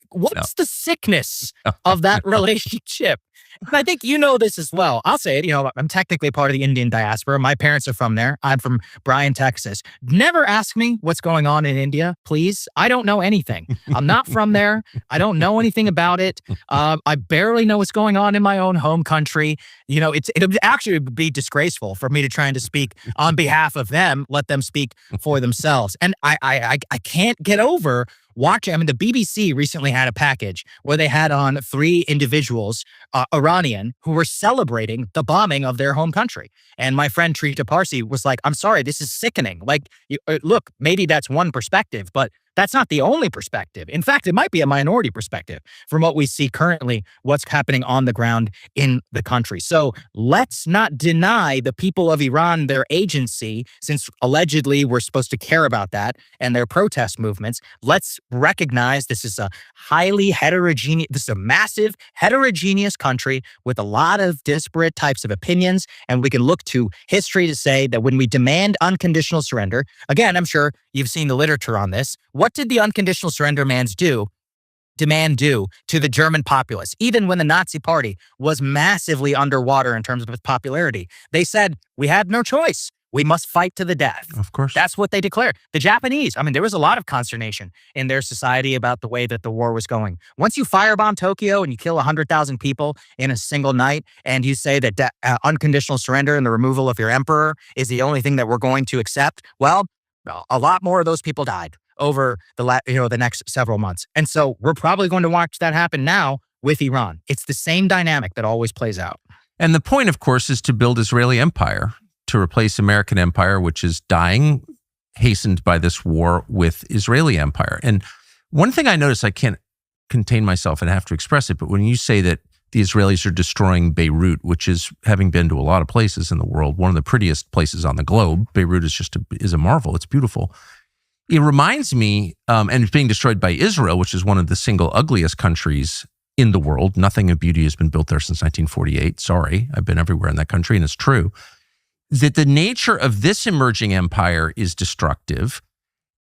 What's the sickness of that relationship? And I think you know this as well. I'll say it, I'm technically part of the Indian diaspora. My parents are from there. I'm from Bryan, Texas. Never ask me what's going on in India, please. I don't know anything. I'm not from there. I don't know anything about it. I barely know what's going on in my own home country. It'd actually be disgraceful for me to try and to speak on behalf of them, let them speak for themselves. And I can't get over watching. The BBC recently had a package where they had on 3 individuals, Iranian, who were celebrating the bombing of their home country. And my friend Trita Parsi was like, I'm sorry, this is sickening. Look, maybe that's one perspective, but that's not the only perspective. In fact, it might be a minority perspective from what we see currently, what's happening on the ground in the country. So let's not deny the people of Iran their agency, since allegedly we're supposed to care about that and their protest movements. Let's recognize this is a massive heterogeneous country with a lot of disparate types of opinions. And we can look to history to say that when we demand unconditional surrender, again, I'm sure you've seen the literature on this. What did the unconditional surrender demand do to the German populace, even when the Nazi Party was massively underwater in terms of its popularity? They said, we had no choice. We must fight to the death. Of course. That's what they declared. The Japanese, there was a lot of consternation in their society about the way that the war was going. Once you firebomb Tokyo and you kill 100,000 people in a single night, and you say that unconditional surrender and the removal of your emperor is the only thing that we're going to accept, well, a lot more of those people died over the next several months. And so we're probably going to watch that happen now with Iran. It's the same dynamic that always plays out. And the point, of course, is to build Israeli empire, to replace American empire, which is dying, hastened by this war, with Israeli empire. And one thing I notice, I can't contain myself and have to express it, but when you say that the Israelis are destroying Beirut, which is, having been to a lot of places in the world, one of the prettiest places on the globe. Beirut is a marvel. It's beautiful. It reminds me, and it's being destroyed by Israel, which is one of the single ugliest countries in the world. Nothing of beauty has been built there since 1948. Sorry, I've been everywhere in that country, and it's true. That the nature of this emerging empire is destructive,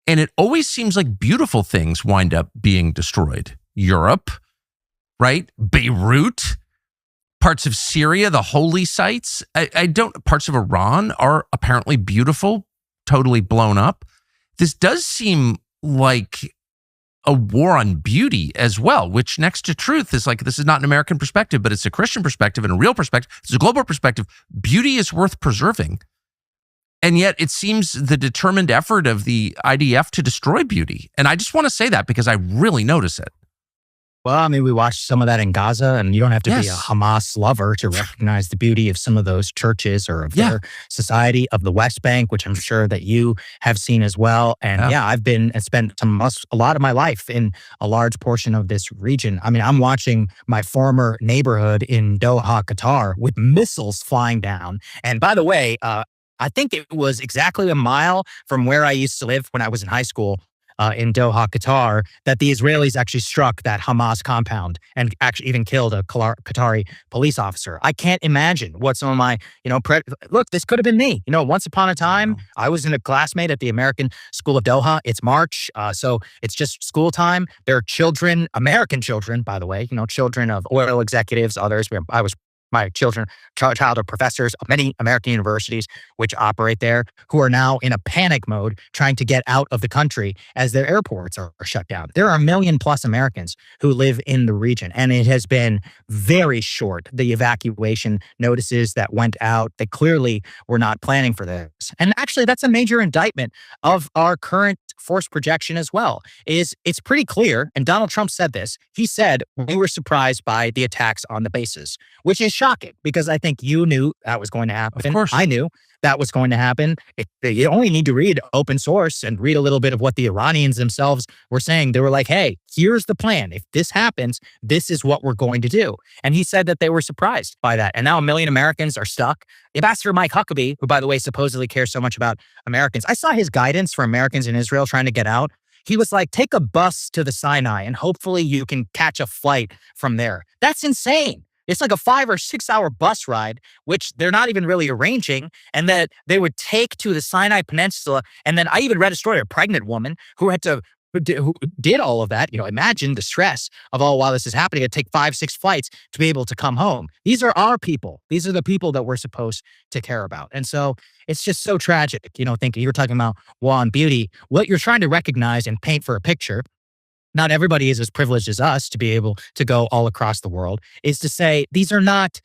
and it always seems like beautiful things wind up being destroyed. Europe, right? Beirut, parts of Syria, the holy sites. Parts of Iran are apparently beautiful, totally blown up. This does seem like a war on beauty as well, which next to truth is like, this is not an American perspective, but it's a Christian perspective and a real perspective. It's a global perspective. Beauty is worth preserving. And yet it seems the determined effort of the IDF to destroy beauty. And I just want to say that because I really notice it. Well, we watched some of that in Gaza, and you don't have to be a Hamas lover to recognize the beauty of some of those churches or of their society, of the West Bank, which I'm sure that you have seen as well. And I've been and spent a lot of my life in a large portion of this region. I'm watching my former neighborhood in Doha, Qatar, with missiles flying down. And by the way, I think it was exactly a mile from where I used to live when I was in high school. In Doha, Qatar, that the Israelis actually struck that Hamas compound and actually even killed a Qatari police officer. I can't imagine what some of my, look, this could have been me. Once upon a time, I was a classmate at the American School of Doha. It's March, so it's just school time. There are children, American children, by the way, children of oil executives, others. My child are professors of many American universities which operate there, who are now in a panic mode trying to get out of the country as their airports are shut down. There are 1 million plus Americans who live in the region, and it has been very short. The evacuation notices that went out, they clearly were not planning for this. And actually, that's a major indictment of our current force projection as well. It's pretty clear, and Donald Trump said this. He said, we were surprised by the attacks on the bases, which is shocking because I think you knew that was going to happen. Of course. I knew that was going to happen. You only need to read open source and read a little bit of what the Iranians themselves were saying. They were like, hey, here's the plan. If this happens, this is what we're going to do. And he said that they were surprised by that. And now 1 million Americans are stuck. Ambassador Mike Huckabee, who, by the way, supposedly cares so much about Americans. I saw his guidance for Americans in Israel trying to get out. He was like, take a bus to the Sinai and hopefully you can catch a flight from there. That's insane. It's like a 5 or 6 hour bus ride, which they're not even really arranging, and that they would take to the Sinai Peninsula. And then I even read a story of a pregnant woman who did all of that. Imagine the stress of all while this is happening. It'd take 5, 6 flights to be able to come home. These are our people. These are the people that we're supposed to care about. And so it's just so tragic. Thinking you're talking about war on beauty. What you're trying to recognize and paint for a picture, not everybody is as privileged as us to be able to go all across the world, is to say these are not,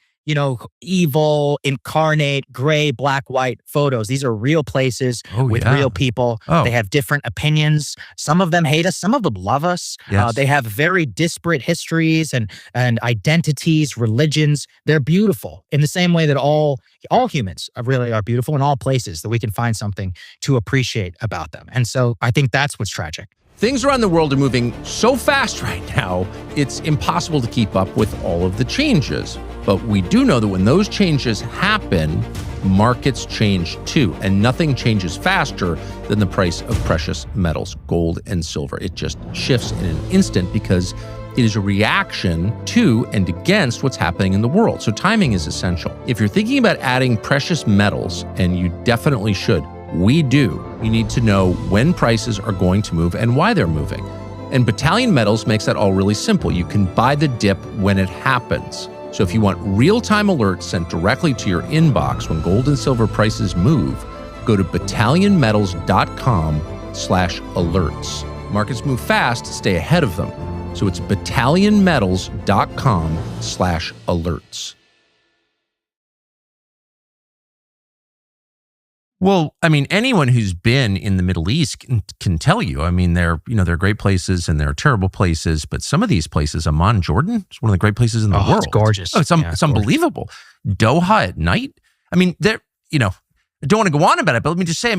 evil, incarnate, gray, black, white photos. These are real places with real people. They have different opinions. Some of them hate us. Some of them love us. Yes. They have very disparate histories and identities, religions. They're beautiful in the same way that all humans really are beautiful in all places, that we can find something to appreciate about them. And so I think that's what's tragic. Things around the world are moving so fast right now, it's impossible to keep up with all of the changes. But we do know that when those changes happen, markets change too. And nothing changes faster than the price of precious metals, gold and silver. It just shifts in an instant because it is a reaction to and against what's happening in the world. So timing is essential. If you're thinking about adding precious metals, and you definitely should, we do, you need to know when prices are going to move and why they're moving. And Battalion Metals makes that all really simple. You can buy the dip when it happens. So if you want real-time alerts sent directly to your inbox when gold and silver prices move, go to battalionmetals.com/alerts. Markets move fast, stay ahead of them. So it's battalionmetals.com/alerts. Well, anyone who's been in the Middle East can tell you. They're great places and they're terrible places, but some of these places, Amman, Jordan, is one of the great places in the world. It's gorgeous. It's unbelievable. Doha at night. I don't want to go on about it, but let me just say,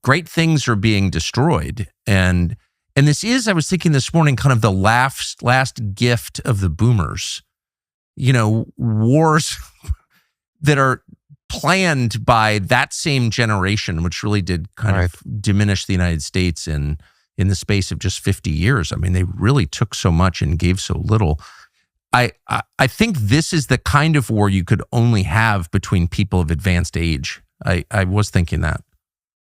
great things are being destroyed. And this is, I was thinking this morning, kind of the last gift of the boomers. Wars that are planned by that same generation, which really did kind of diminish the United States in the space of just 50 years. They really took so much and gave so little. I think this is the kind of war you could only have between people of advanced age. I was thinking that.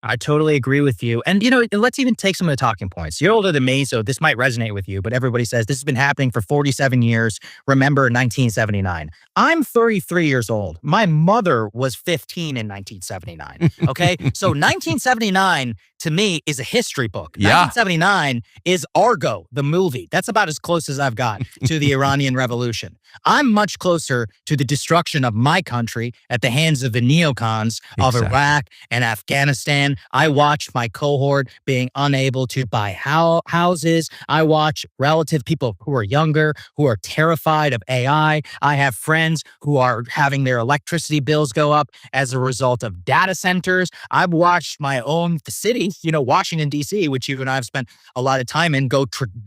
I totally agree with you. And, let's even take some of the talking points. You're older than me, so this might resonate with you, but everybody says this has been happening for 47 years. Remember 1979. I'm 33 years old. My mother was 15 in 1979. Okay. So 1979 to me is a history book. Yeah. 1979 is Argo, the movie. That's about as close as I've got to the Iranian Revolution. I'm much closer to the destruction of my country at the hands of the neocons of Iraq and Afghanistan. I watched my cohort being unable to buy houses. I watch relative people who are younger, who are terrified of AI. I have friends who are having their electricity bills go up as a result of data centers. I've watched my own city, Washington, D.C., which you and I have spent a lot of time in, go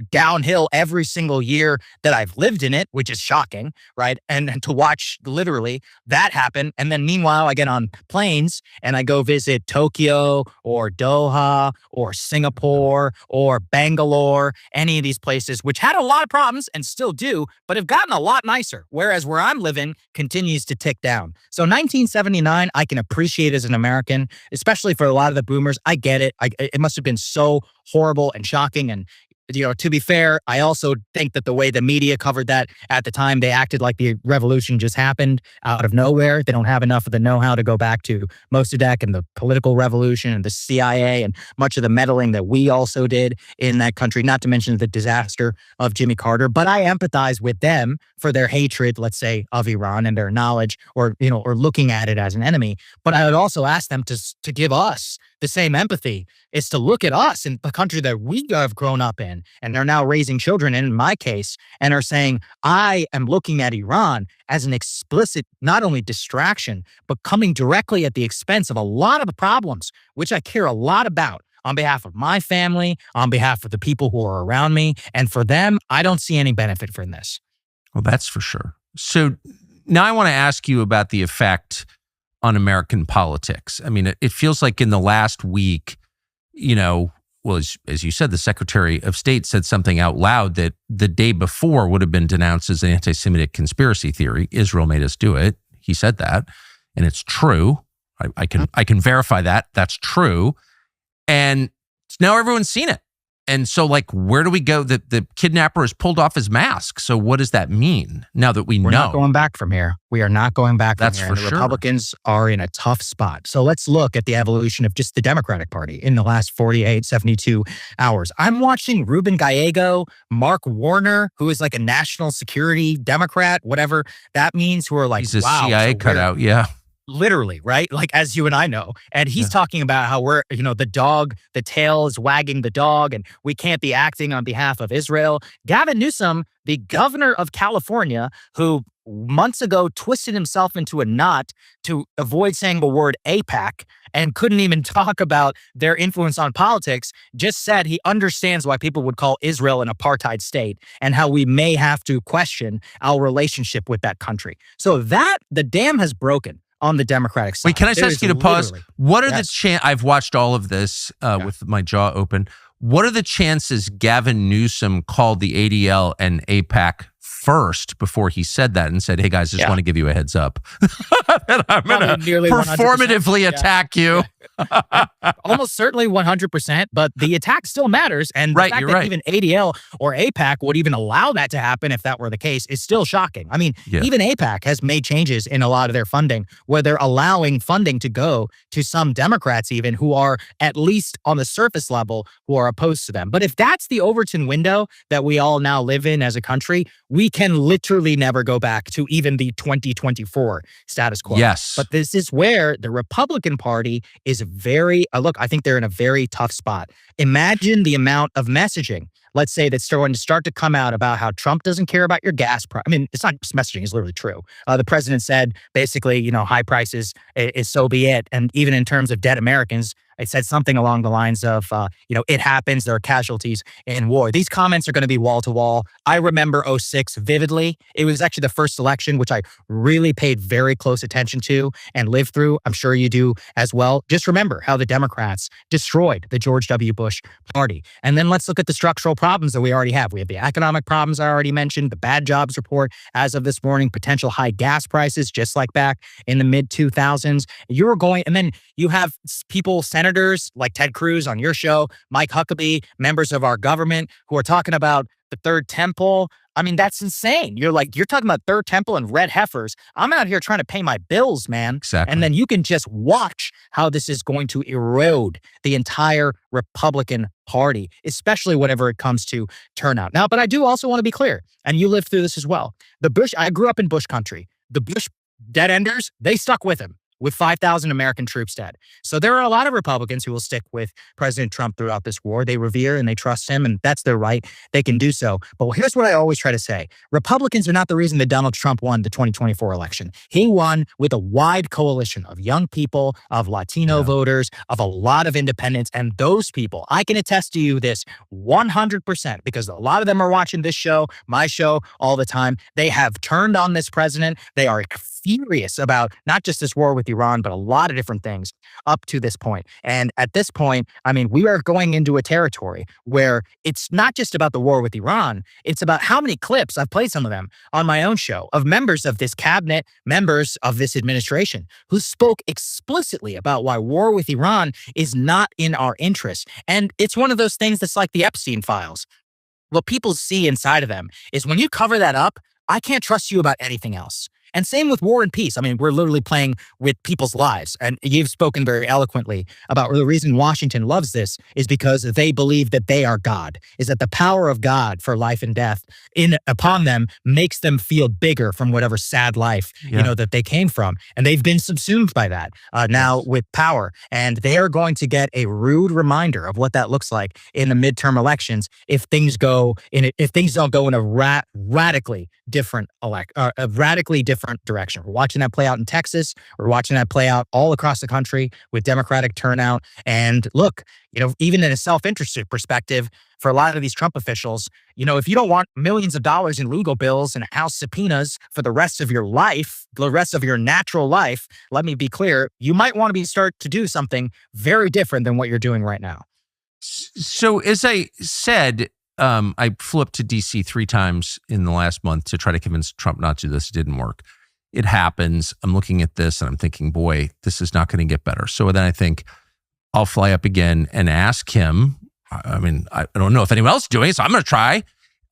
downhill every single year that I've lived in it, which is shocking, right? And to watch literally that happen. And then meanwhile, I get on planes and I go visit Tokyo or Doha or Singapore or Bangalore, any of these places, which had a lot of problems and still do, but have gotten a lot nicer. Whereas where I'm living continues to tick down. So 1979, I can appreciate as an American, especially for a lot of the boomers. I get it. It must have been so horrible and shocking. And, to be fair, I also think that the way the media covered that at the time, they acted like the revolution just happened out of nowhere. They don't have enough of the know-how to go back to Mossadegh and the political revolution and the CIA and much of the meddling that we also did in that country, not to mention the disaster of Jimmy Carter. But I empathize with them for their hatred, let's say, of Iran and their knowledge or looking at it as an enemy. But I would also ask them to give us the same empathy is to look at us in the country that we have grown up in and are now raising children in my case, and are saying, I am looking at Iran as an explicit, not only distraction, but coming directly at the expense of a lot of the problems, which I care a lot about on behalf of my family, on behalf of the people who are around me. And for them, I don't see any benefit from this. Well, that's for sure. So now I want to ask you about the effect on American politics. I mean, it feels like in the last week, well, as you said, the Secretary of State said something out loud that the day before would have been denounced as an anti-Semitic conspiracy theory. Israel made us do it. He said that, and it's true. I can verify that. That's true. And now everyone's seen it. And so, where do we go? The kidnapper has pulled off his mask. So what does that mean now that we're know? We're not going back from here. We are not going back from That's here. For and the sure. Republicans are in a tough spot. So let's look at the evolution of just the Democratic Party in the last 48, 72 hours. I'm watching Ruben Gallego, Mark Warner, who is like a national security Democrat, whatever that means, who are like, he's a wow, CIA cutout, yeah. Literally, right? Like, as you and I know. And he's talking about how we're, the tail is wagging the dog and we can't be acting on behalf of Israel. Gavin Newsom, the governor of California, who months ago twisted himself into a knot to avoid saying the word AIPAC and couldn't even talk about their influence on politics, just said he understands why people would call Israel an apartheid state and how we may have to question our relationship with that country. So the dam has broken on the Democratic side. Wait, can I just ask you to pause? What are the chances? I've watched all of this with my jaw open. What are the chances Gavin Newsom called the ADL and AIPAC first before he said that and said, hey guys, just want to give you a heads up that I'm going to performatively attack you? Almost certainly 100%, but the attack still matters. And the fact that even ADL or AIPAC would even allow that to happen if that were the case is still shocking. I mean, even AIPAC has made changes in a lot of their funding where they're allowing funding to go to some Democrats even who are at least on the surface level who are opposed to them. But if that's the Overton window that we all now live in as a country, we can literally never go back to even the 2024 status quo. Yes. But this is where the Republican Party is very, I think they're in a very tough spot. Imagine the amount of messaging, let's say, that's going to start to come out about how Trump doesn't care about your gas price. I mean, it's not just messaging, it's literally true. The president said, basically, high prices is so be it. And even in terms of dead Americans, it said something along the lines of, it happens, there are casualties in war. These comments are going to be wall to wall. I remember 2006 vividly. It was actually the first election, which I really paid very close attention to and lived through. I'm sure you do as well. Just remember how the Democrats destroyed the George W. Bush party. And then let's look at the structural problems that we already have. We have the economic problems I already mentioned, the bad jobs report as of this morning, potential high gas prices, just like back in the mid 2000s. And then you have people, senators like Ted Cruz on your show, Mike Huckabee, members of our government who are talking about the third temple. I mean, that's insane. You're talking about third temple and red heifers. I'm out here trying to pay my bills, man. Exactly. And then you can just watch how this is going to erode the entire Republican Party, especially whenever it comes to turnout. Now, but I do also want to be clear, and you lived through this as well. I grew up in Bush country. The Bush dead-enders, they stuck with him, with 5,000 American troops dead. So there are a lot of Republicans who will stick with President Trump throughout this war. They revere and they trust him, and that's their right. They can do so. But here's what I always try to say. Republicans are not the reason that Donald Trump won the 2024 election. He won with a wide coalition of young people, of Latino voters, of a lot of independents. And those people, I can attest to you this 100%, because a lot of them are watching this show, my show, all the time. They have turned on this president. They are furious about not just this war with Iran, but a lot of different things up to this point. And at this point, I mean, we are going into a territory where it's not just about the war with Iran. It's about how many clips, I've played some of them on my own show, of members of this cabinet, members of this administration, who spoke explicitly about why war with Iran is not in our interest. And it's one of those things that's like the Epstein files. What people see inside of them is when you cover that up, I can't trust you about anything else. And same with war and peace. I mean, we're literally playing with people's lives. And you've spoken very eloquently about the reason Washington loves this is because they believe that they are God, is that the power of God for life and death upon them makes them feel bigger from whatever sad life, that they came from. And they've been subsumed by that now with power. And they are going to get a rude reminder of what that looks like in the midterm elections if things don't go in a radically different direction. We're watching that play out in Texas. We're watching that play out all across the country with Democratic turnout. And look, even in a self-interested perspective, for a lot of these Trump officials, if you don't want millions of dollars in legal bills and house subpoenas for the rest of your life, the rest of your natural life, let me be clear, you might want to start to do something very different than what you're doing right now. So as I said, I flew up to DC 3 times in the last month to try to convince Trump not to do this. It didn't work. It happens. I'm looking at this and I'm thinking, boy, this is not going to get better. So then I think I'll fly up again and ask him. I mean, I don't know if anyone else is doing it, so I'm going to try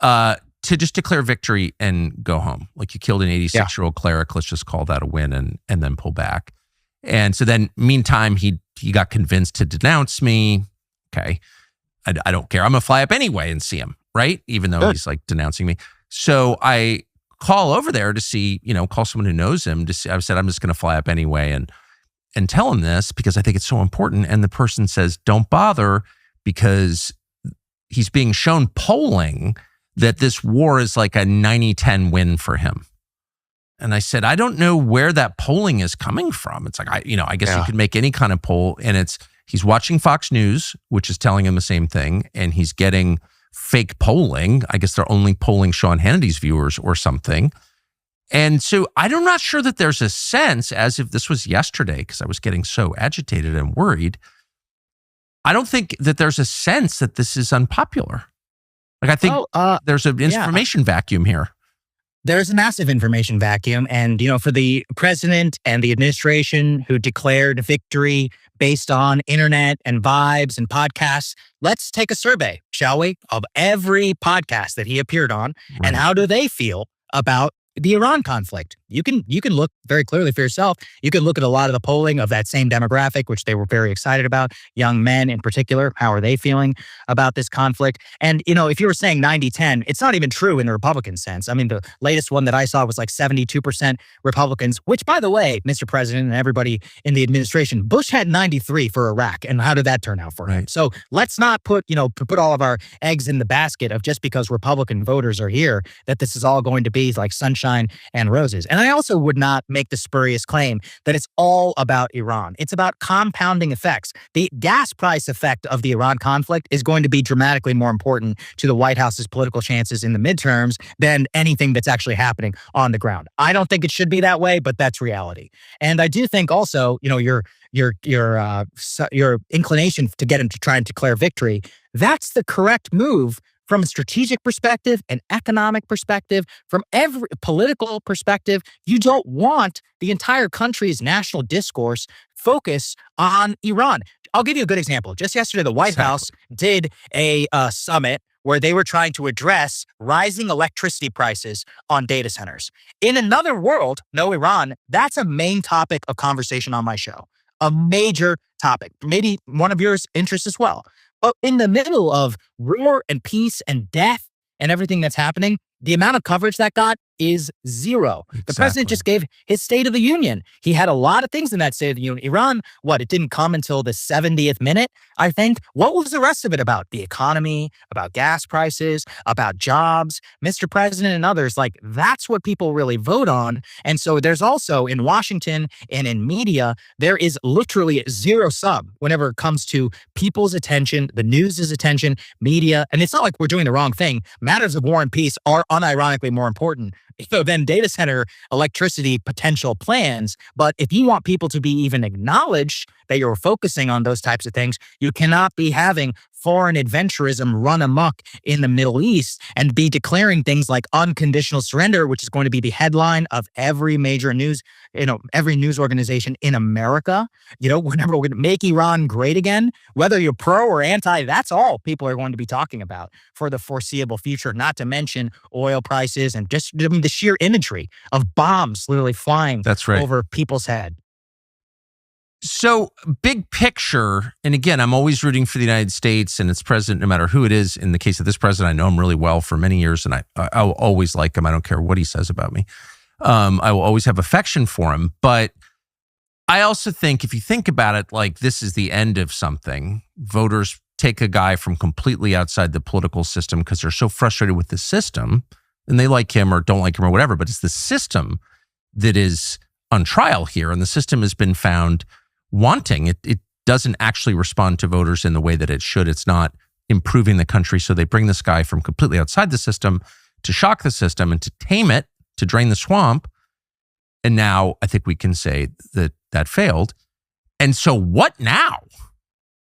to just declare victory and go home. Like, you killed an 86-year-old cleric. Let's just call that a win and then pull back. And so then, meantime, he got convinced to denounce me. Okay, I don't care. I'm going to fly up anyway and see him, right? Even though he's like denouncing me. So I call over there to see, call someone who knows him to see. I said, I'm just going to fly up anyway and tell him this because I think it's so important. And the person says, don't bother, because he's being shown polling that this war is like a 90-10 win for him. And I said, I don't know where that polling is coming from. It's like, I guess you could make any kind of poll, and he's watching Fox News, which is telling him the same thing, and he's getting fake polling. I guess they're only polling Sean Hannity's viewers or something. And so I'm not sure that there's a sense, as if this was yesterday, because I was getting so agitated and worried. I don't think that there's a sense that this is unpopular. Like, I think there's an information vacuum here. There's a massive information vacuum. And, for the president and the administration who declared victory based on internet and vibes and podcasts, let's take a survey, shall we, of every podcast that he appeared on. Right. And how do they feel about the Iran conflict? You can look very clearly for yourself. You can look at a lot of the polling of that same demographic, which they were very excited about, young men in particular. How are they feeling about this conflict? And, if you were saying 90-10, it's not even true in the Republican sense. I mean, the latest one that I saw was like 72% Republicans, which, by the way, Mr. President and everybody in the administration, Bush had 93 for Iraq. And how did that turn out for him? So let's not put all of our eggs in the basket of just because Republican voters are here, that this is all going to be like sunshine and roses. And I also would not make the spurious claim that it's all about Iran. It's about compounding effects. The gas price effect of the Iran conflict is going to be dramatically more important to the White House's political chances in the midterms than anything that's actually happening on the ground. I don't think it should be that way, but that's reality. And I do think also, your inclination to get him to try and declare victory, that's the correct move from a strategic perspective, an economic perspective, from every political perspective. You don't want the entire country's national discourse focus on Iran. I'll give you a good example. Just yesterday, the White House did a summit where they were trying to address rising electricity prices on data centers. In another world, no Iran, that's a main topic of conversation on my show. A major topic, maybe one of yours interests as well. But in the middle of war and peace and death and everything that's happening, the amount of coverage that got is zero. Exactly. The president just gave his State of the Union. He had a lot of things in that State of the Union. Iran, it didn't come until the 70th minute, I think. What was the rest of it about? The economy, about gas prices, about jobs, Mr. President and others. Like, that's what people really vote on. And so there's also in Washington and in media, there is literally zero sum whenever it comes to people's attention, the news's attention, media. And it's not like we're doing the wrong thing. Matters of war and peace are unironically more important than data center electricity potential plans. But if you want people to be even acknowledged that you're focusing on those types of things, you cannot be having foreign adventurism run amok in the Middle East and be declaring things like unconditional surrender, which is going to be the headline of every major news, every news organization in America. Whenever we're going to make Iran great again, whether you're pro or anti, that's all people are going to be talking about for the foreseeable future, not to mention oil prices and just the sheer imagery of bombs literally flying over people's head. So big picture, and again, I'm always rooting for the United States and its president, no matter who it is. In the case of this president, I know him really well for many years, and I will always like him. I don't care what he says about me. I will always have affection for him. But I also think, if you think about it, like this is the end of something. Voters take a guy from completely outside the political system because they're so frustrated with the system, and they like him or don't like him or whatever, but it's the system that is on trial here, and the system has been found wanting. It doesn't actually respond to voters in the way that it should. It's not improving the country. So they bring this guy from completely outside the system to shock the system and to tame it, to drain the swamp. And now I think we can say that that failed. And so what now?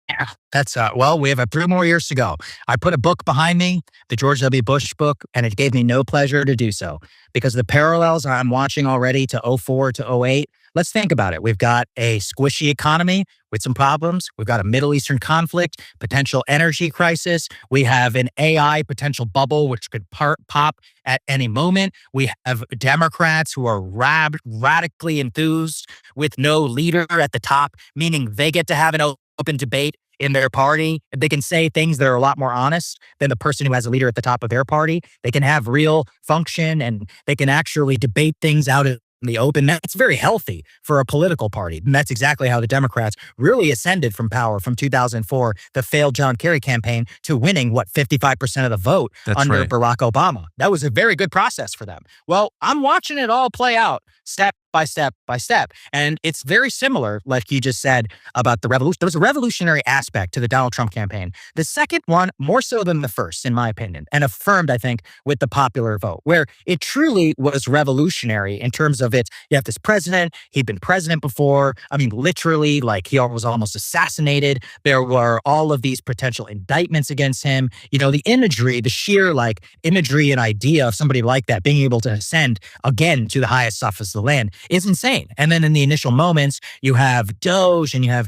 Yeah, that's, we have 3 more years to go. I put a book behind me, the George W. Bush book, and it gave me no pleasure to do so because the parallels I'm watching already to 2004 to 2008. Let's think about it. We've got a squishy economy with some problems. We've got a Middle Eastern conflict, potential energy crisis. We have an AI potential bubble, which could pop at any moment. We have Democrats who are radically enthused with no leader at the top, meaning they get to have an open debate in their party. They can say things that are a lot more honest than the person who has a leader at the top of their party. They can have real function and they can actually debate things out in the open. That's very healthy for a political party. And that's exactly how the Democrats really ascended from power from 2004, the failed John Kerry campaign, to winning, 55% of the vote under Barack Obama. That was a very good process for them. Well, I'm watching it all play out step by step by step. And it's very similar, like you just said, about the revolution. There was a revolutionary aspect to the Donald Trump campaign. The second one, more so than the first, in my opinion, and affirmed, I think, with the popular vote, where it truly was revolutionary in terms of it. You have this president, he'd been president before. I mean, literally, like he was almost assassinated. There were all of these potential indictments against him. The imagery, the sheer imagery and idea of somebody like that being able to ascend again to the highest office of the land is insane. And then in the initial moments, you have Doge and you have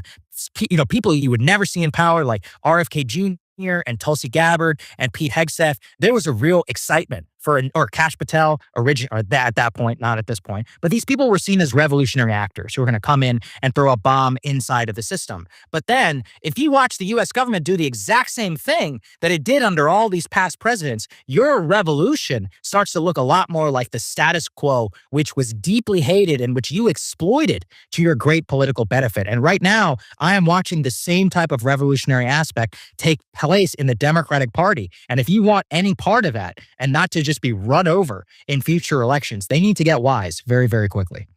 people you would never see in power like RFK Jr. and Tulsi Gabbard and Pete Hegseth. There was a real excitement or Kash Patel, at that point, not at this point. But these people were seen as revolutionary actors who were going to come in and throw a bomb inside of the system. But then, if you watch the U.S. government do the exact same thing that it did under all these past presidents, your revolution starts to look a lot more like the status quo, which was deeply hated and which you exploited to your great political benefit. And right now, I am watching the same type of revolutionary aspect take place in the Democratic Party. And if you want any part of that, and not to just be run over in future elections, they need to get wise very, very quickly.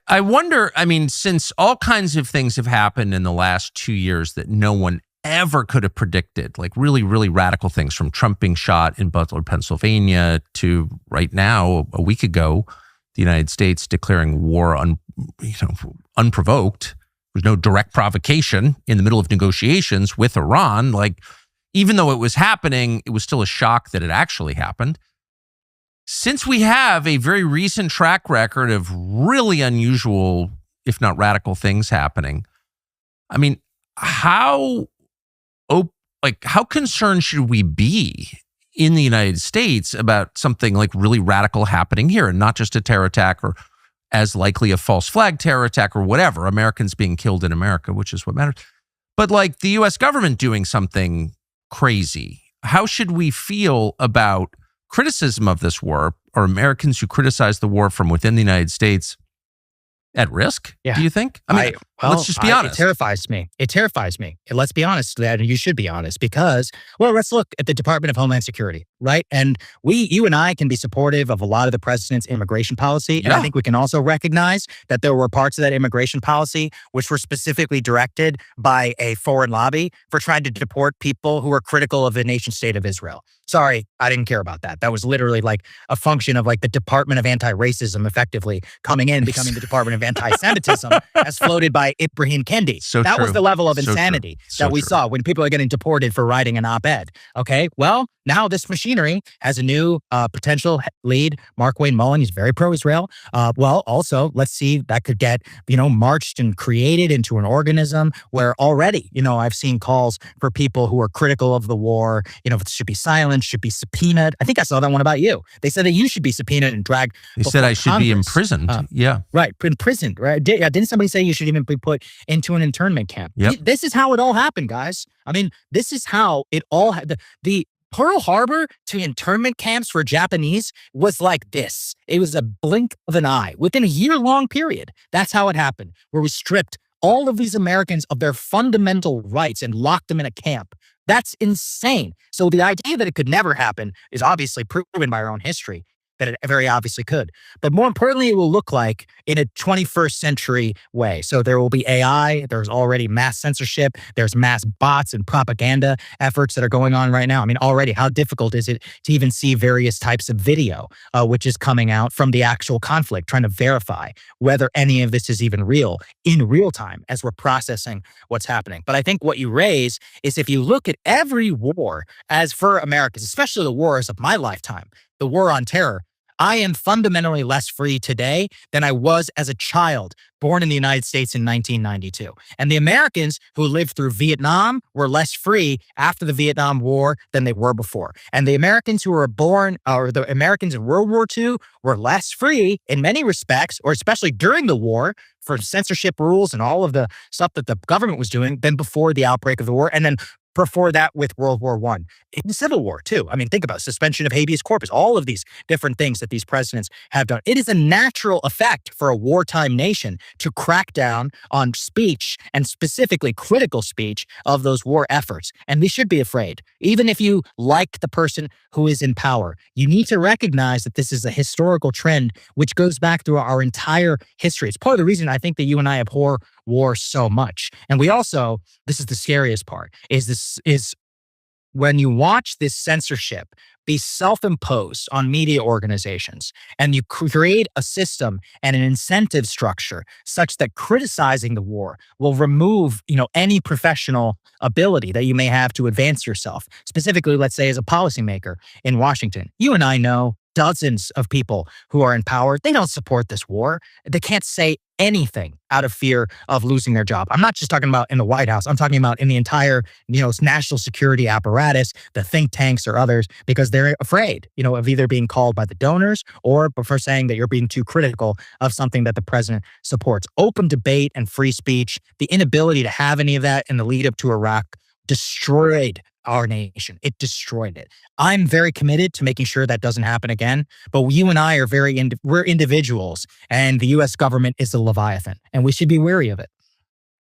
I wonder, since all kinds of things have happened in the last 2 years that no one ever could have predicted, like really, really radical things from Trump being shot in Butler, Pennsylvania, to right now, a week ago, the United States declaring war unprovoked. There's no direct provocation in the middle of negotiations with Iran. Even though it was happening, it was still a shock that it actually happened. Since we have a very recent track record of really unusual, if not radical things happening, how concerned should we be in the United States about something like really radical happening here, and not just a terror attack or as likely a false flag terror attack or whatever, Americans being killed in America, which is what matters. But the U.S. government doing something crazy. How should we feel about criticism of this war? Are Americans who criticize the war from within the United States at risk? Yeah. Do you think? Let's just be honest. It terrifies me. Let's be honest, and you should be honest, because, let's look at the Department of Homeland Security, right? And you and I can be supportive of a lot of the president's immigration policy. Yeah. And I think we can also recognize that there were parts of that immigration policy which were specifically directed by a foreign lobby for trying to deport people who were critical of the nation state of Israel. Sorry, I didn't care about that. That was literally a function of the Department of Anti-Racism effectively coming in, becoming the Department of Anti-Semitism as floated by by Ibrahim Kendi. So that true. was the level of So insanity true. that we saw when people are getting deported for writing an op-ed. Okay, well, now this machinery has a new potential lead, Mark Wayne Mullen. He's very pro-Israel. Well, also, let's see, that could get, marched and created into an organism where already, I've seen calls for people who are critical of the war, it should be silenced, should be subpoenaed. I think I saw that one about you. They said that you should be subpoenaed and dragged. They said I should be imprisoned. Yeah. Right. Imprisoned. Right. Didn't somebody say you should even be put into an internment camp? Yep. This is how it all happened, guys. I mean, this is how it all the Pearl Harbor to internment camps for Japanese was like this. It was a blink of an eye within a year-long period. That's how it happened, where we stripped all of these Americans of their fundamental rights and locked them in a camp. That's insane. So the idea that it could never happen is obviously proven by our own history that it very obviously could. But more importantly, it will look like in a 21st century way. So there will be AI, there's already mass censorship, there's mass bots and propaganda efforts that are going on right now. I mean, already, how difficult is it to even see various types of video, which is coming out from the actual conflict, trying to verify whether any of this is even real in real time as we're processing what's happening. But I think what you raise is if you look at every war as for Americans, especially the wars of my lifetime, the war on terror, I am fundamentally less free today than I was as a child born in the United States in 1992. And the Americans who lived through Vietnam were less free after the Vietnam War than they were before. And the Americans who were born, or the Americans in World War II, were less free in many respects, or especially during the war, for censorship rules and all of the stuff that the government was doing than before the outbreak of the war. And then before that with World War I, in the Civil War too. I mean, think about suspension of habeas corpus, all of these different things that these presidents have done. It is a natural effect for a wartime nation to crack down on speech and specifically critical speech of those war efforts. And we should be afraid. Even if you like the person who is in power, you need to recognize that this is a historical trend which goes back through our entire history. It's part of the reason I think that you and I abhor war so much. And we also, this is the scariest part, is when you watch this censorship be self-imposed on media organizations and you create a system and an incentive structure such that criticizing the war will remove, any professional ability that you may have to advance yourself. Specifically, let's say as a policymaker in Washington, you and I know dozens of people who are in power. They don't support this war. They can't say anything out of fear of losing their job. I'm not just talking about in the White House. I'm talking about in the entire, national security apparatus, the think tanks or others, because they're afraid, of either being called by the donors or for saying that you're being too critical of something that the president supports. Open debate and free speech, the inability to have any of that in the lead up to Iraq destroyed our nation. It destroyed it. I'm very committed to making sure that doesn't happen again. But you and I are we're individuals, and the U.S. government is a leviathan, and we should be wary of it.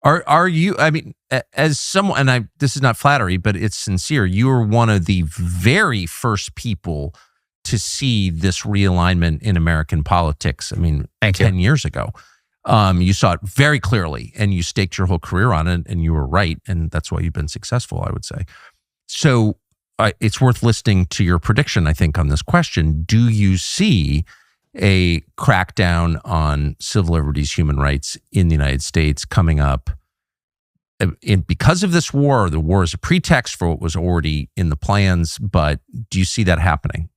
Are you? I mean, as someone, and this is not flattery, but it's sincere. You were one of the very first people to see this realignment in American politics. I mean, 10 years ago. You saw it very clearly, and you staked your whole career on it, and you were right, and that's why you've been successful, I would say. So it's worth listening to your prediction, I think, on this question. Do you see a crackdown on civil liberties, human rights in the United States coming up because of this war? Or the war is a pretext for what was already in the plans, but do you see that happening?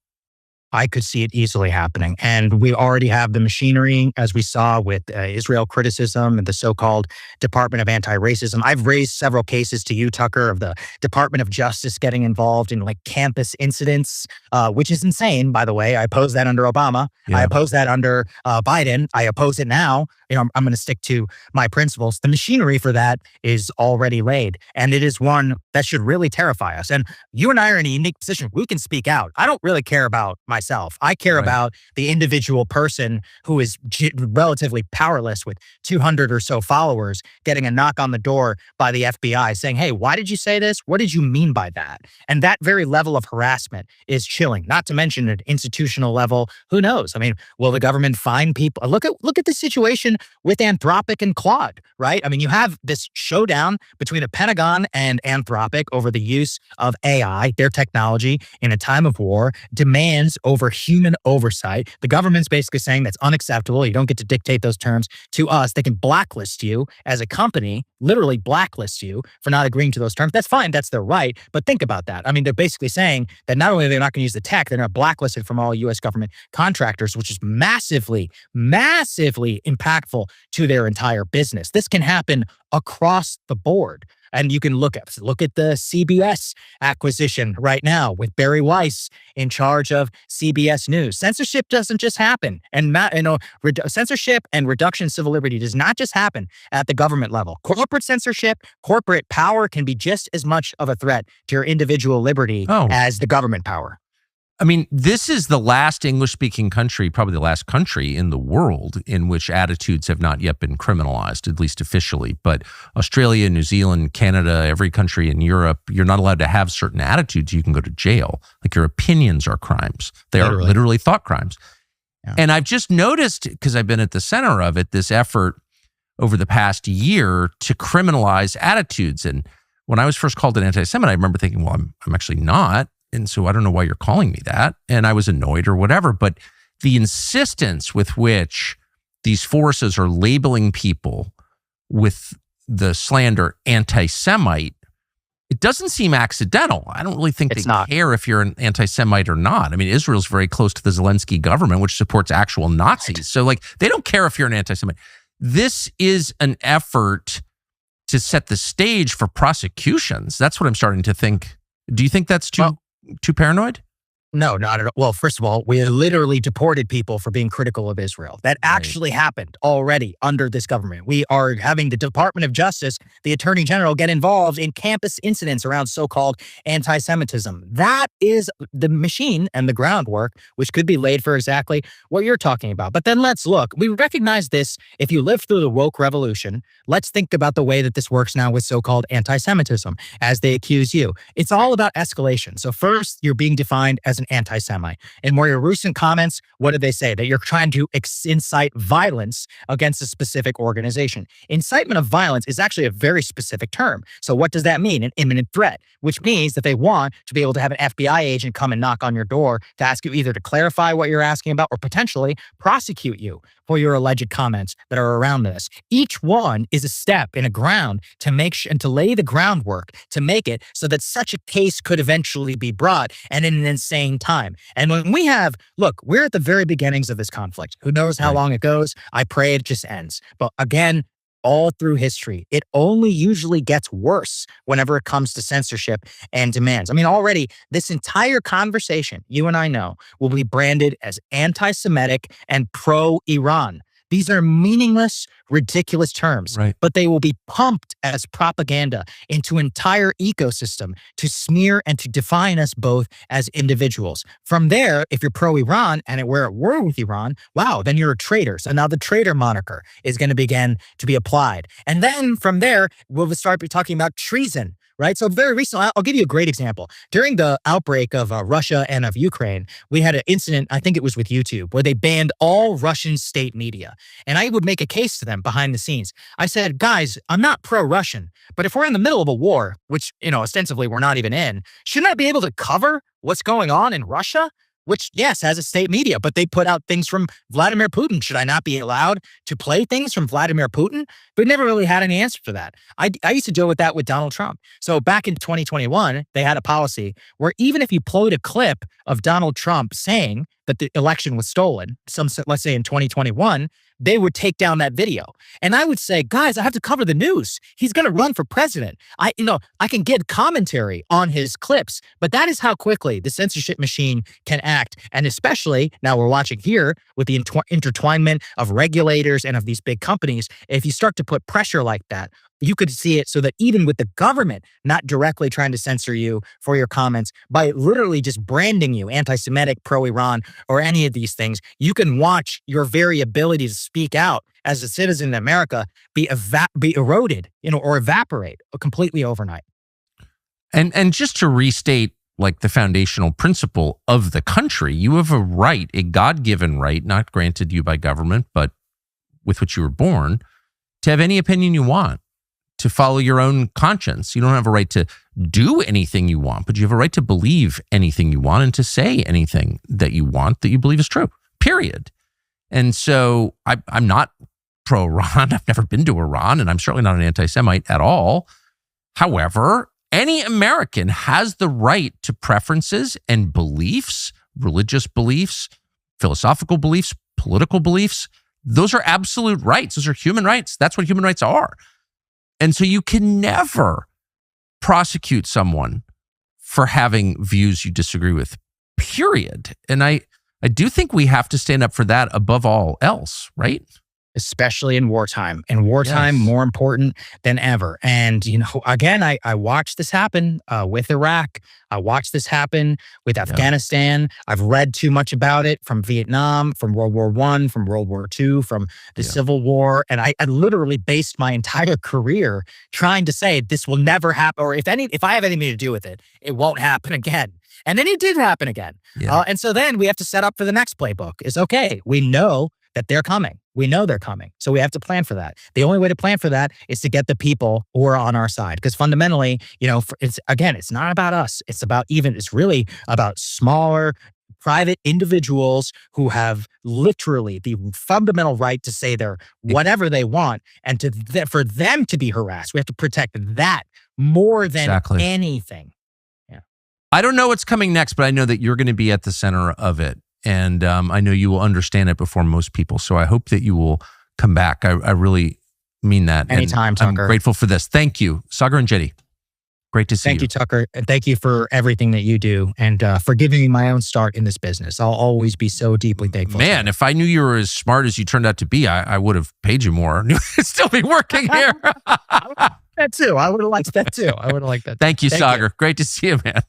I could see it easily happening. And we already have the machinery, as we saw with Israel criticism and the so-called Department of Anti-Racism. I've raised several cases to you, Tucker, of the Department of Justice getting involved in campus incidents, which is insane, by the way. I opposed that under Obama. Yeah. I opposed that under Biden. I oppose it now. I'm going to stick to my principles. The machinery for that is already laid. And it is one that should really terrify us. And you and I are in a unique position. We can speak out. I don't really care about myself. I care about the individual person who is relatively powerless with 200 or so followers getting a knock on the door by the FBI saying, hey, why did you say this? What did you mean by that? And that very level of harassment is chilling, not to mention at institutional level. Who knows? I mean, will the government find people? Look at the situation with Anthropic and Claude, right? I mean, you have this showdown between the Pentagon and Anthropic over the use of AI, their technology in a time of war, demands over human oversight. The government's basically saying that's unacceptable. You don't get to dictate those terms to us. They can blacklist you as a company, literally blacklist you for not agreeing to those terms. That's fine. That's their right. But think about that. I mean, they're basically saying that not only are they not going to use the tech, they're not blacklisted from all U.S. government contractors, which is massively, massively impactful to their entire business. This can happen across the board. And you can look at the CBS acquisition right now with Barry Weiss in charge of CBS News. Censorship doesn't just happen. And censorship and reduction of civil liberty does not just happen at the government level. Corporate censorship, corporate power can be just as much of a threat to your individual liberty as the government power. I mean, this is the last English-speaking country, probably the last country in the world in which attitudes have not yet been criminalized, at least officially. But Australia, New Zealand, Canada, every country in Europe, you're not allowed to have certain attitudes. You can go to jail. Like, your opinions are crimes. They are literally thought crimes. Yeah. And I've just noticed, because I've been at the center of it, this effort over the past year to criminalize attitudes. And when I was first called an anti-Semite, I remember thinking, well, I'm actually not. And so I don't know why you're calling me that. And I was annoyed or whatever. But the insistence with which these forces are labeling people with the slander anti-Semite, it doesn't seem accidental. I don't really think they care if you're an anti-Semite or not. I mean, Israel's very close to the Zelensky government, which supports actual Nazis. Right. So, like, they don't care if you're an anti-Semite. This is an effort to set the stage for prosecutions. That's what I'm starting to think. Do you think that's too paranoid? No, not at all. Well, first of all, we literally deported people for being critical of Israel. That actually happened already under this government. We are having the Department of Justice, the Attorney General, get involved in campus incidents around so-called anti-Semitism. That is the machine and the groundwork, which could be laid for exactly what you're talking about. But then let's look. We recognize this. If you lived through the woke revolution, let's think about the way that this works now with so-called anti-Semitism, as they accuse you. It's all about escalation. So first, you're being defined as an anti-Semite. In more recent comments, what did they say? That you're trying to incite violence against a specific organization. Incitement of violence is actually a very specific term. So what does that mean? An imminent threat, which means that they want to be able to have an FBI agent come and knock on your door to ask you either to clarify what you're asking about or potentially prosecute you for your alleged comments that are around this. Each one is a step in a ground to make and to lay the groundwork to make it so that such a case could eventually be brought, and in an insane time. And when we we're at the very beginnings of this conflict. Who knows how long it goes? I pray it just ends. But again, all through history, it only usually gets worse whenever it comes to censorship and demands. I mean, already this entire conversation, you and I know, will be branded as anti-Semitic and pro-Iran. These are meaningless, ridiculous terms, but they will be pumped as propaganda into an entire ecosystem to smear and to define us both as individuals. From there, if you're pro-Iran and we're at war with Iran, wow, then you're a traitor. So now the traitor moniker is going to begin to be applied. And then from there, we'll start talking about treason. Right. So very recently, I'll give you a great example. During the outbreak of Russia and of Ukraine, we had an incident, I think it was with YouTube, where they banned all Russian state media. And I would make a case to them behind the scenes. I said, guys, I'm not pro-Russian, but if we're in the middle of a war, which, ostensibly we're not even in, shouldn't I be able to cover what's going on in Russia? Which, yes, has a state media, but they put out things from Vladimir Putin. Should I not be allowed to play things from Vladimir Putin? But never really had any answer to that. I used to deal with that with Donald Trump. So back in 2021, they had a policy where even if you played a clip of Donald Trump saying that the election was stolen, let's say in 2021, they would take down that video. And I would say, guys, I have to cover the news. He's going to run for president. I can get commentary on his clips, but that is how quickly the censorship machine can act. And especially now we're watching here with the intertwinement of regulators and of these big companies. If you start to put pressure like that, you could see it so that even with the government not directly trying to censor you for your comments, by literally just branding you anti-Semitic, pro-Iran, or any of these things, you can watch your very ability to speak out as a citizen in America be eroded, or evaporate completely overnight. And just to restate, like, the foundational principle of the country, you have a right, a God-given right, not granted you by government, but with which you were born, to have any opinion you want. to follow your own conscience. You don't have a right to do anything you want, but you have a right to believe anything you want and to say anything that you want that you believe is true, period. And so I'm not pro-Iran. I've never been to Iran, and I'm certainly not an anti-Semite at all. However, any American has the right to preferences and beliefs, religious beliefs, philosophical beliefs, political beliefs. Those are absolute rights. Those are human rights. That's what human rights are. And so you can never prosecute someone for having views you disagree with, period. And I do think we have to stand up for that above all else, right? Especially in wartime. In wartime, Yes. more important than ever. And, again, I watched this happen with Iraq. I watched this happen with Afghanistan. I've read too much about it from Vietnam, from World War I, from World War II, from the Civil War. And I literally based my entire career trying to say this will never happen. Or if I have anything to do with it, it won't happen again. And then it did happen again. Yeah. And so then we have to set up for the next playbook. It's okay. We know that they're coming. We know they're coming. So we have to plan for that. The only way to plan for that is to get the people who are on our side. Because fundamentally, it's not about us. It's really about smaller, private individuals who have literally the fundamental right to say their whatever they want. And for them to be harassed, we have to protect that more than anything. Yeah. I don't know what's coming next, but I know that you're going to be at the center of it. And I know you will understand it before most people. So I hope that you will come back. I really mean that. Anytime, and Tucker. I'm grateful for this. Thank you, Sagar and Jedi. Great to see you. Thank you, Tucker. And thank you for everything that you do and for giving me my own start in this business. I'll always be so deeply thankful. Man, if I knew you were as smart as you turned out to be, I would have paid you more. I'd still be working here. That too. I would have liked that too. Thank you, Sagar. Great to see you, man.